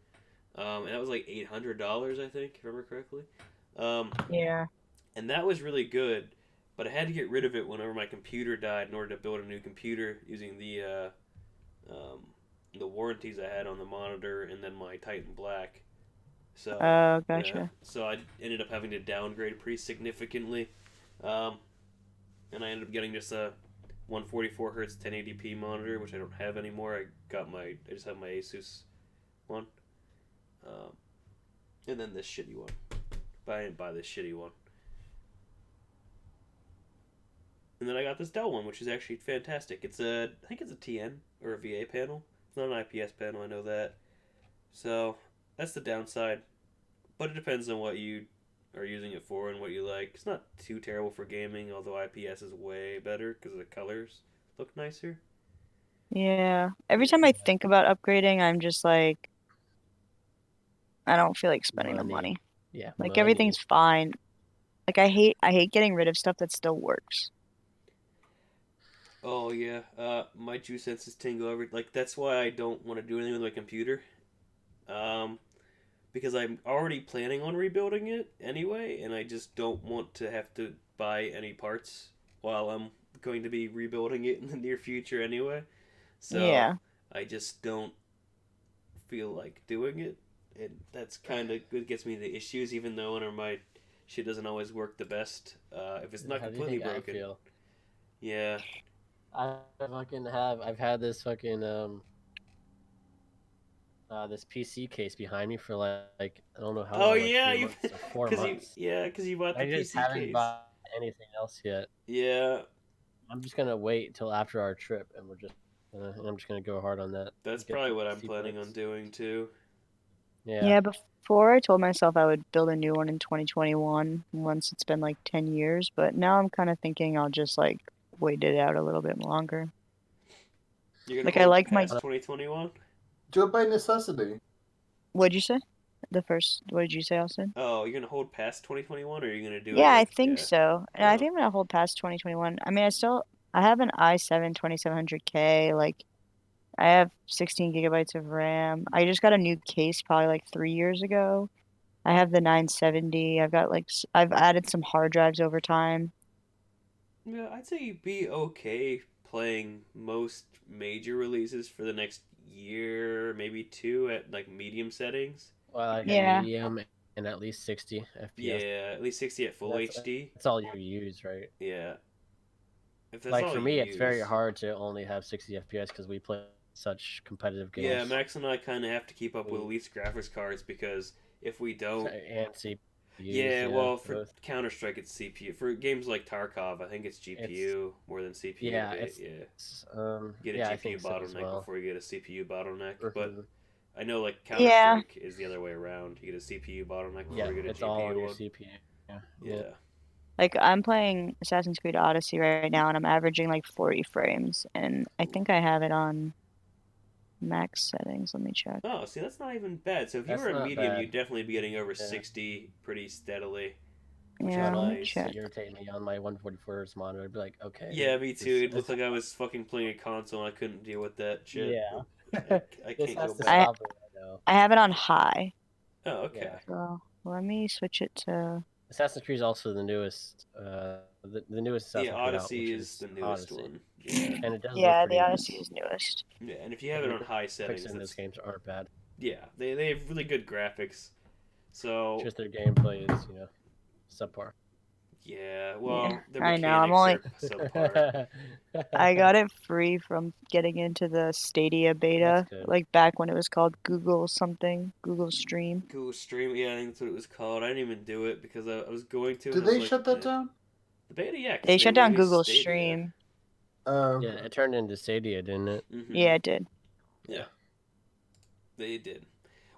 and that was like $800 I think if I remember correctly, Yeah. and that was really good, but I had to get rid of it whenever my computer died in order to build a new computer using um, the warranties I had on the monitor and then my Titan Black. So Oh, yeah, gotcha. so I ended up having to downgrade pretty significantly, um, and I ended up getting just a 144 hertz 1080p monitor, which I don't have anymore. I just have my Asus one, um, and then this shitty one. But I didn't buy this shitty one. And then I got this Dell one, which is actually fantastic. I think it's a TN or a VA panel. It's not an IPS panel. I know that. So that's the downside. But it depends on what you are using it for and what you like. It's not too terrible for gaming, although IPS is way better because the colors look nicer. Yeah. Every time I think about upgrading, I'm just like, I don't feel like spending the money. Yeah, Like money. everything's fine. Like I hate getting rid of stuff that still works. Oh yeah, my juice senses tingle every like. That's why I don't want to do anything with my computer, um, because I'm already planning on rebuilding it anyway, and I just don't want to have to buy any parts while I'm going to be rebuilding it in the near future anyway. So Yeah. I just don't feel like doing it, and that's kind of what gets me the issues. Even though whenever my shit doesn't always work the best, if it's not How do you completely think I broken. feel? Yeah. I've had this fucking this PC case behind me for like I don't know how Oh long, like yeah, 3 months or 4 months. because you bought the I just PC haven't case. bought anything else yet. Yeah, I'm just gonna wait till after our trip, and I'm just gonna go hard on that. that's Get probably the what I'm PC planning on parts. doing too. Yeah. Yeah, before I told myself I would build a new one in 2021 once it's been like 10 years, but now I'm kind of thinking I'll just like wait it out a little bit longer. You're gonna Like I hold like my past 2021. Do it by necessity. what'd you say? What did you say, Austin? Oh, you're gonna hold past 2021, or are you gonna do it Yeah, I like think yeah? so. And I Oh, think I'm gonna hold past 2021. I mean, I have an i7 2700K, like I have 16 gigabytes of RAM. I just got a new case probably like 3 years ago. I have the 970. I've added some hard drives over time. yeah. I'd say you'd be okay playing most major releases for the next year, maybe two at like medium settings. Well, like a Yeah. medium and at least 60 FPS. Yeah, at least 60 at full HD. That's all you use, right? Yeah. If that's Like all for you me, use. it's very hard to only have 60 FPS because we play such competitive games. Yeah, Max and I kind of have to keep up with Elite's graphics cards because if we don't, and CPUs. Yeah, well, for both. Counter-Strike, it's CPU. For games like Tarkov, I think it's GPU more than CPU. Yeah, get a GPU bottleneck before you get a CPU bottleneck. Mm-hmm. But I know, like, Counter-Strike is the other way around. You get a CPU bottleneck before you get a GPU all on your one. CPU. Yeah. Like, I'm playing Assassin's Creed Odyssey right now, and I'm averaging, like, 40 frames. And I think I have it on max settings. Let me check. Oh, see, that's not even bad. So if you were a medium, you'd definitely be getting over 60 pretty steadily. Yeah, let me check. It irritated me on my 144Hz monitor. I'd be like, okay. Yeah, me too. It looked like I was fucking playing a console and I couldn't deal with that shit. Yeah. I can't go back. I have it on high. Oh, okay. Yeah. So let me switch it to... Assassin's Creed is also the newest, the newest Assassin's Creed Odyssey is the newest one. Yeah. And it does the Odyssey is newest. Yeah, and if you have it on high settings, those games aren't bad. Yeah, they have really good graphics. So just their gameplay is, subpar. Yeah, well, the I know. are subpar. I got it free from getting into the Stadia beta, like back when it was called Google something, Google Stream. Google Stream, yeah, I think that's what it was called. I didn't even do it because I was going to. Did they shut that down? The beta, yeah. They shut down Google Stream. Yeah, it turned into Stadia, didn't it? Mm-hmm. Yeah, it did. Yeah, they did.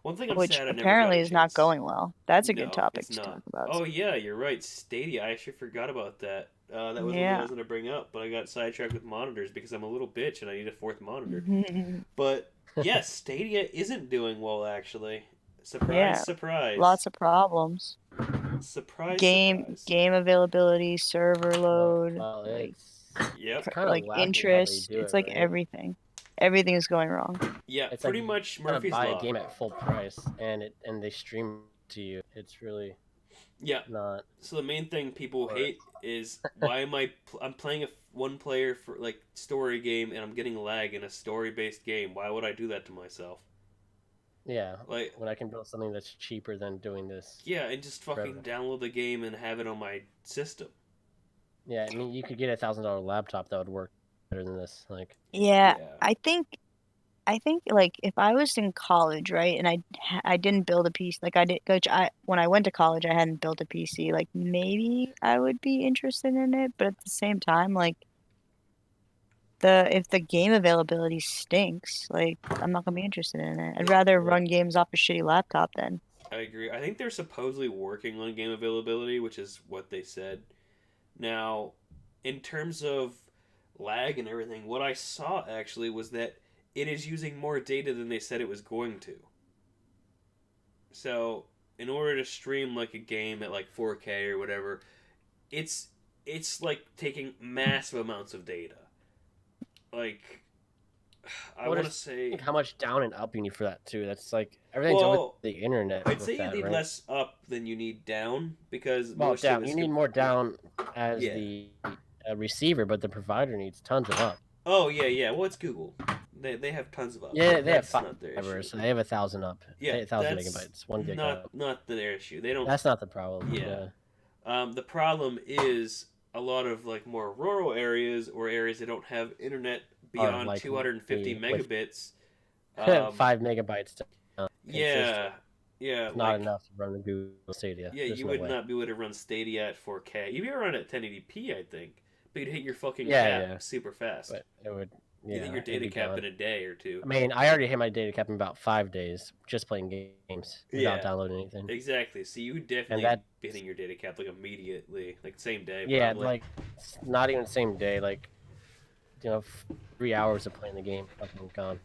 One thing I'm Which sad apparently is not going well. That's a good topic to talk about. Oh yeah, you're right. Stadia. I actually forgot about that. That was something I was going to bring up, but I got sidetracked with monitors because I'm a little bitch and I need a fourth monitor. But yes, Stadia isn't doing well actually. Surprise. Lots of problems. Surprise. Game availability, server load, like interest. It's like everything. Everything is going wrong. Yeah, it's pretty much Murphy's Law. You buy a game at full price and they stream to you. It's really not. So the main thing people hate is why am I'm playing a one player for like story game and I'm getting lag in a story based game. Why would I do that to myself? Yeah, like when I can build something that's cheaper than doing this. Yeah, and just fucking download the game and have it on my system. Yeah, I mean you could get a $1,000 laptop that would work better than this. Like I think like if I was in college, right, and I didn't build a PC, like when I went to college, I hadn't built a PC. Like maybe I would be interested in it, but at the same time, like if the game availability stinks, like I'm not gonna be interested in it. I'd rather run games off a shitty laptop then. I agree. I think they're supposedly working on game availability, which is what they said. Now, in terms of lag and everything, what I saw actually was that it is using more data than they said it was going to. So, in order to stream like a game at like 4K or whatever, it's like taking massive amounts of data. Like, I want to say how much down and up you need for that too. That's like everything's over the internet. I'd say you need less up than you need down because down. You need more down as the receiver, but the provider needs tons of up. Oh yeah. Well, it's Google. They have tons of up. Yeah, they have 5, so they have 1,000 up. Yeah, 1,000 megabytes, 1 gig up. Not their issue. They don't. That's not the problem. Yeah. The problem is a lot of like more rural areas or areas that don't have internet beyond like 250 megabits. 5 megabytes. Yeah. It's not enough to run the Google Stadia. Yeah, you would not be able to run Stadia at 4K. You'd be able to run it at 1080p, I think. But you'd hit your fucking cap super fast. But it would. You hit your data cap in a day or two. I mean, I already hit my data cap in about 5 days just playing games without downloading anything. Exactly. So you would definitely be hitting your data cap like immediately, like same day. Yeah, probably. like not even the same day. Like 3 hours of playing the game, fucking gone.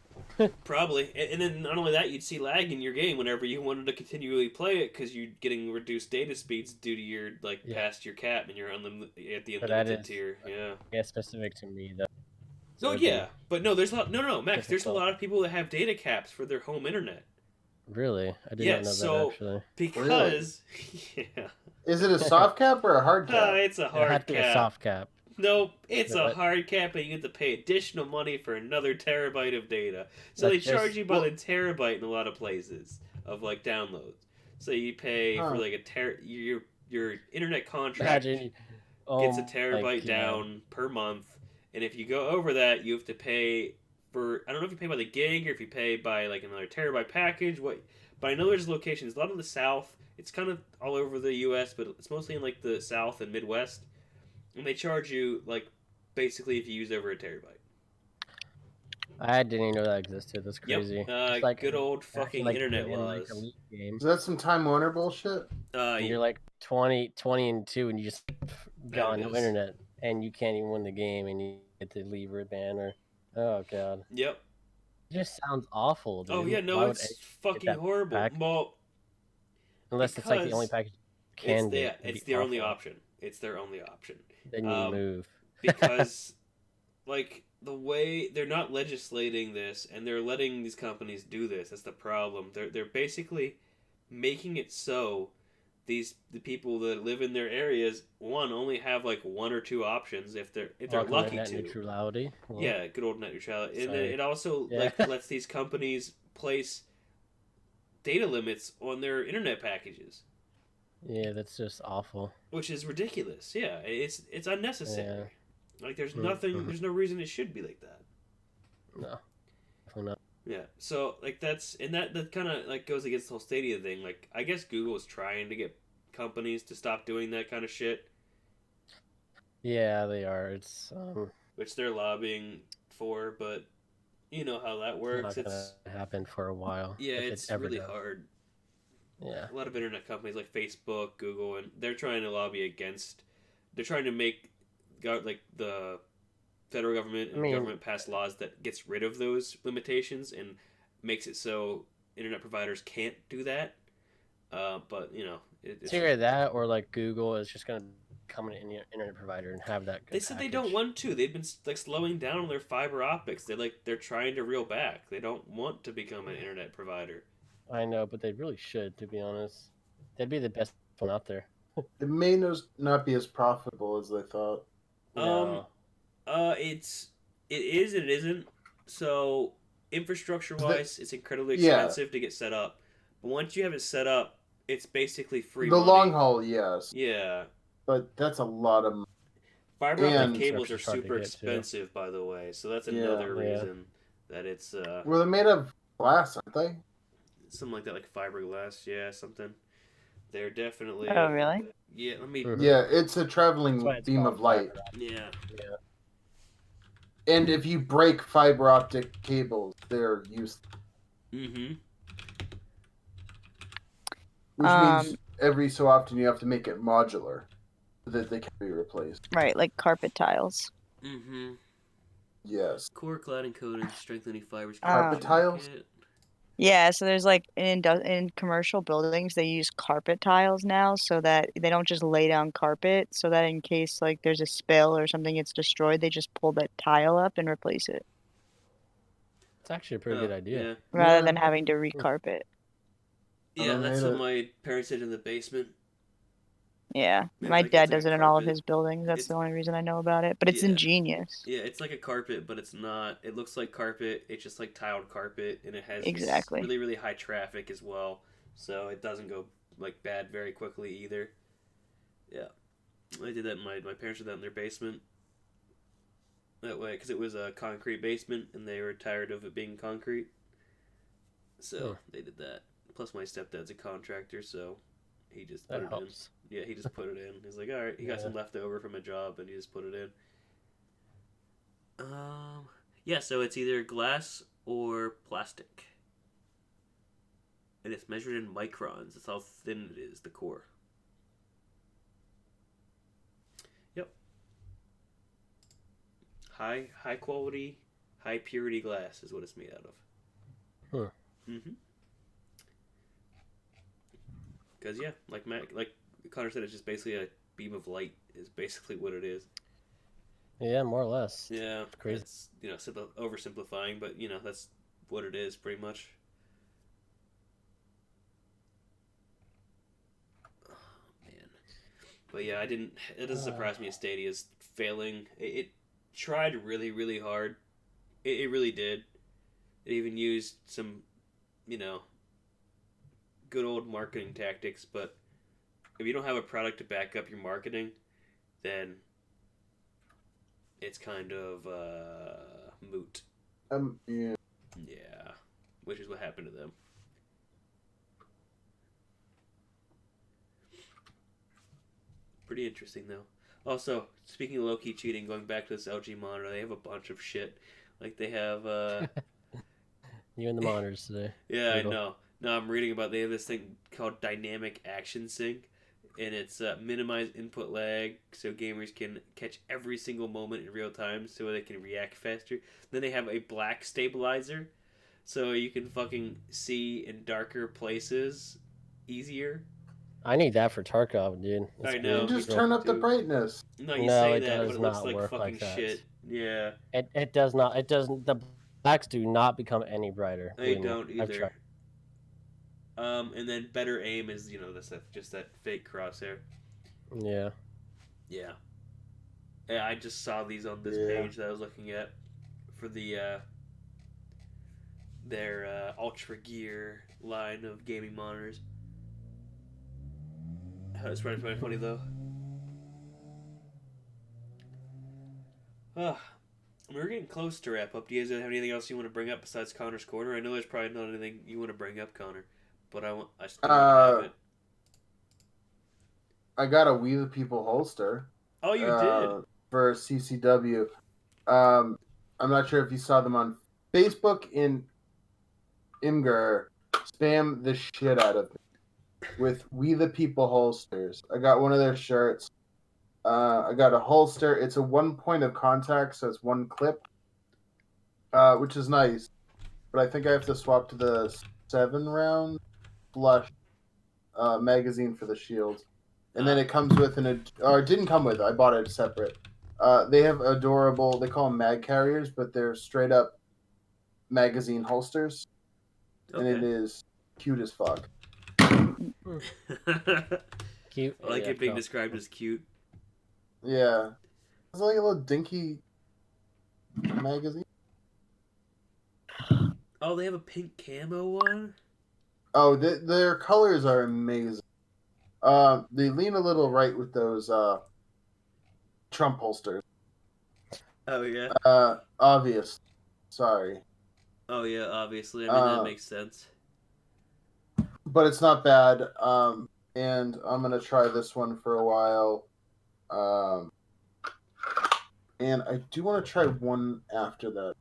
Probably, and then not only that, you'd see lag in your game whenever you wanted to continually play it because you're getting reduced data speeds due to your past your cap and you're at the unlimited tier. Yeah, specific to me though. So but no, there's a lot. No, Max. There's a lot of people that have data caps for their home internet. Really, I did not know that actually. Because is it a soft cap or a hard cap? It's a hard cap. Be a soft cap. Nope, it's a hard cap, and you get to pay additional money for another terabyte of data. So they charge you by the terabyte in a lot of places of like downloads. So you pay for like your internet contract gets a terabyte down per month, and if you go over that, you have to pay for. I don't know if you pay by the gig or if you pay by like another terabyte package. But I know there's locations. A lot of the South. It's kind of all over the U.S., but it's mostly in like the South and Midwest, and they charge you like basically if you use over a terabyte. I didn't even know that existed. That's crazy. Yep. Like, Good old fucking internet laws. Elite game. Is that some Time Warner bullshit? And you're like 20 and 2, and you just gone no internet, and you can't even win the game, and you get to leave or ban or. Oh god. Yep. It just sounds awful, dude. Oh yeah, no, it's fucking horrible. Well, unless it's like the only package you can get. It's their only option. It's their only option. Then you move. Because, like, the way they're not legislating this, and they're letting these companies do this. That's the problem. They're basically making it so the people that live in their areas only have like one or two options if they're lucky net to. Neutrality. Well, yeah, good old net neutrality. And then it also lets these companies place data limits on their internet packages. Yeah, that's just awful. Which is ridiculous. Yeah, it's unnecessary. Yeah. Like there's there's no reason it should be like that. No. Definitely not. Yeah. So like that kind of like goes against the whole Stadia thing. Like I guess Google is trying to get companies to stop doing that kind of shit. Yeah, they are. It's which they're lobbying for, but you know how that works. It's not gonna happen for a while. Yeah, it's really hard. Yeah. A lot of internet companies like Facebook, Google, and they're trying to lobby against. They're trying to make like the federal government and government pass laws that gets rid of those limitations and makes it so internet providers can't do that. But you know, it's either that or like Google is just gonna become an internet provider and have that. They said they don't want to. They've been like slowing down on their fiber optics. They're trying to reel back. They don't want to become an internet provider. I know, but they really should, to be honest. They'd be the best one out there. It may not be as profitable as they thought. No. It is and it isn't. So infrastructure wise, it's incredibly expensive to get set up. But once you have it set up, it's basically free. The money. Long haul, yes. Yeah. But that's a lot of money. Fiber optic cables are super expensive, by the way. So that's another reason that it's. Well, they're made of glass, aren't they? Something like that, like fiberglass, something. They're definitely. Oh, really? Yeah, let me. Yeah, it's a traveling beam of light. Yeah. And if you break fiber optic cables, they're useless. Mm-hmm. Which means every so often you have to make it modular so that they can be replaced. Right, like carpet tiles. Mm-hmm. Yes. Core cladding coating, strengthening fibers. Carpet tiles? Yeah, so there's like in commercial buildings they use carpet tiles now so that they don't just lay down carpet, so that in case like there's a spill or something gets destroyed, they just pull that tile up and replace it. It's actually a pretty good idea. Yeah. Rather than having to recarpet. Yeah, that's what my parents did in the basement. Yeah, my dad does it in all of his buildings. That's the only reason I know about it. But it's ingenious. Yeah, it's like a carpet, but it's not. It looks like carpet. It's just like tiled carpet, and it has really, really high traffic as well. So it doesn't go like bad very quickly either. Yeah, I did that. My parents did that in their basement. That way, because it was a concrete basement, and they were tired of it being concrete. So they did that. Plus, my stepdad's a contractor, so he just put it in. Yeah, he just put it in. He's like, all right, he got some leftover from a job, and he just put it in. Yeah, so it's either glass or plastic. And it's measured in microns. That's how thin it is, the core. Yep. High quality, high purity glass is what it's made out of. Huh. Mm-hmm. Because like Connor said, it's just basically a beam of light is basically what it is. Yeah, more or less. Yeah, it's crazy. It's oversimplifying, but that's what it is pretty much. Oh man, but yeah, it doesn't surprise me. Stadia's failing. It tried really, really hard. It really did. It even used some, good old marketing tactics, but if you don't have a product to back up your marketing, then it's kind of moot. Yeah. Yeah, which is what happened to them. Pretty interesting though. Also, speaking of low-key cheating, going back to this LG monitor, they have a bunch of shit. Like they have You and the monitors today. Yeah, I know. No, I'm reading about they have this thing called dynamic action sync, and it's minimize input lag so gamers can catch every single moment in real time so they can react faster. Then they have a black stabilizer, so you can fucking see in darker places easier. I need that for Tarkov, dude. I know. You just turn up the brightness. No, you No, say it that, does but it looks not like work fucking like that. shit. Yeah. It does not. It doesn't. The blacks do not become any brighter. They believe me. don't I've either. tried. And then better aim is that's just that fake crosshair. Yeah. Yeah. Yeah, I just saw these on this page that I was looking at for the their Ultra Gear line of gaming monitors. It's pretty funny though. We're getting close to wrap up. Do you guys have anything else you want to bring up besides Connor's Corner? I know there's probably not anything you want to bring up, Connor, but I still want to have it. I got a We the People holster. Oh, you did? For CCW. I'm not sure if you saw them on Facebook. In Imgur spam the shit out of me with We the People holsters. I got one of their shirts. I got a holster. It's a 1 point of contact, so it's one clip, which is nice. But I think I have to swap to the 7-round flush magazine for the shield. And then it comes with or it didn't come with it. I bought it separate. They have adorable, they call them mag carriers, but they're straight up magazine holsters. Okay. And it is cute as fuck. Cute. I like it being described as cute. Yeah. It's like a little dinky magazine. Oh, they have a pink camo one? Oh, their colors are amazing. They lean a little right with those Trump holsters. Oh, yeah? Obvious. Sorry. Oh, yeah, obviously. I mean, that makes sense. But it's not bad. And I'm going to try this one for a while. And I do want to try one after that.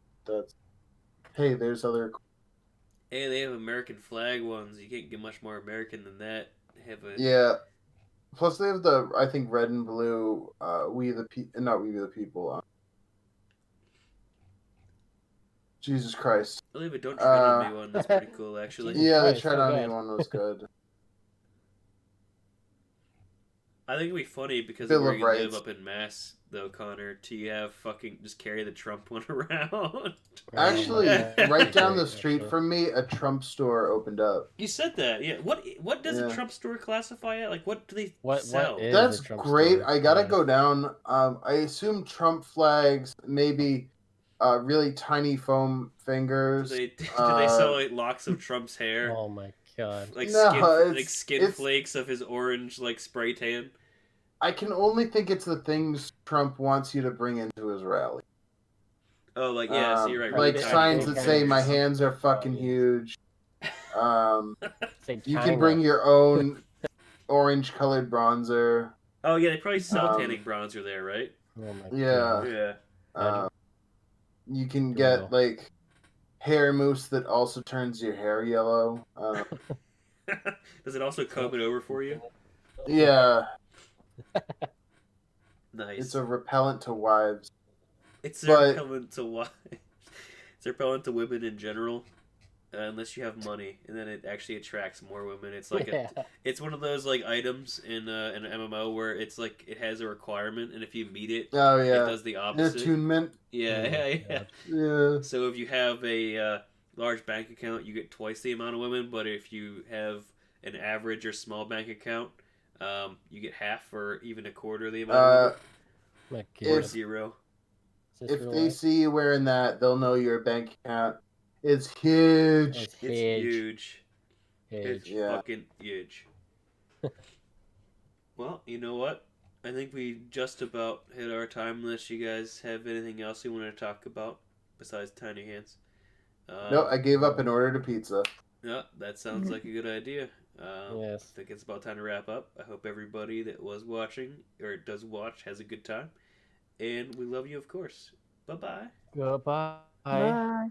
Hey, there's other... Hey, they have American flag ones. You can't get much more American than that. Yeah. Plus, they have the, I think, red and blue, not We the People. Jesus Christ. I believe it Don't Tread on Me one. That's pretty cool, actually. Yeah, the Tread on Me one was good. I think it'd be funny because of where you live up in Mass, though, Connor, to have fucking just carry the Trump one around. Actually, right down the street from me, a Trump store opened up. You said that, yeah. What does a Trump store classify at? Like, what do they sell? What is That's a Trump great. store? I gotta go down. I assume Trump flags, maybe really tiny foam fingers. Do they sell like locks of Trump's hair? Oh my god! Like no, skin flakes of his orange like spray tan. I can only think it's the things Trump wants you to bring into his rally. Oh, like yeah, so you're right. Like really signs that say "My hands are fucking huge." You can bring your own orange-colored bronzer. Oh yeah, they probably sell tanning bronzer there, right? Oh my god. Yeah. You can get like hair mousse that also turns your hair yellow. Does it also comb it over for you? Yeah. Nice. It's a repellent to wives. It's a repellent to wives. It's a repellent to women in general, unless you have money, and then it actually attracts more women. It's like it's one of those like items in an MMO where it's like it has a requirement, and if you meet it, it does the opposite. Attunement. Yeah. So if you have a large bank account, you get twice the amount of women, but if you have an average or small bank account, you get half or even a quarter of the amount of women. Or zero. If they see you wearing that, they'll know your bank account is huge. It's huge. It's fucking huge. Well, you know what? I think we just about hit our time. Unless you guys have anything else you want to talk about besides tiny hands. No, I gave up and ordered a pizza. Yeah, that sounds like a good idea. Yes. I think it's about time to wrap up. I hope everybody that was watching or does watch has a good time. And we love you, of course. Bye-bye. Goodbye. Bye.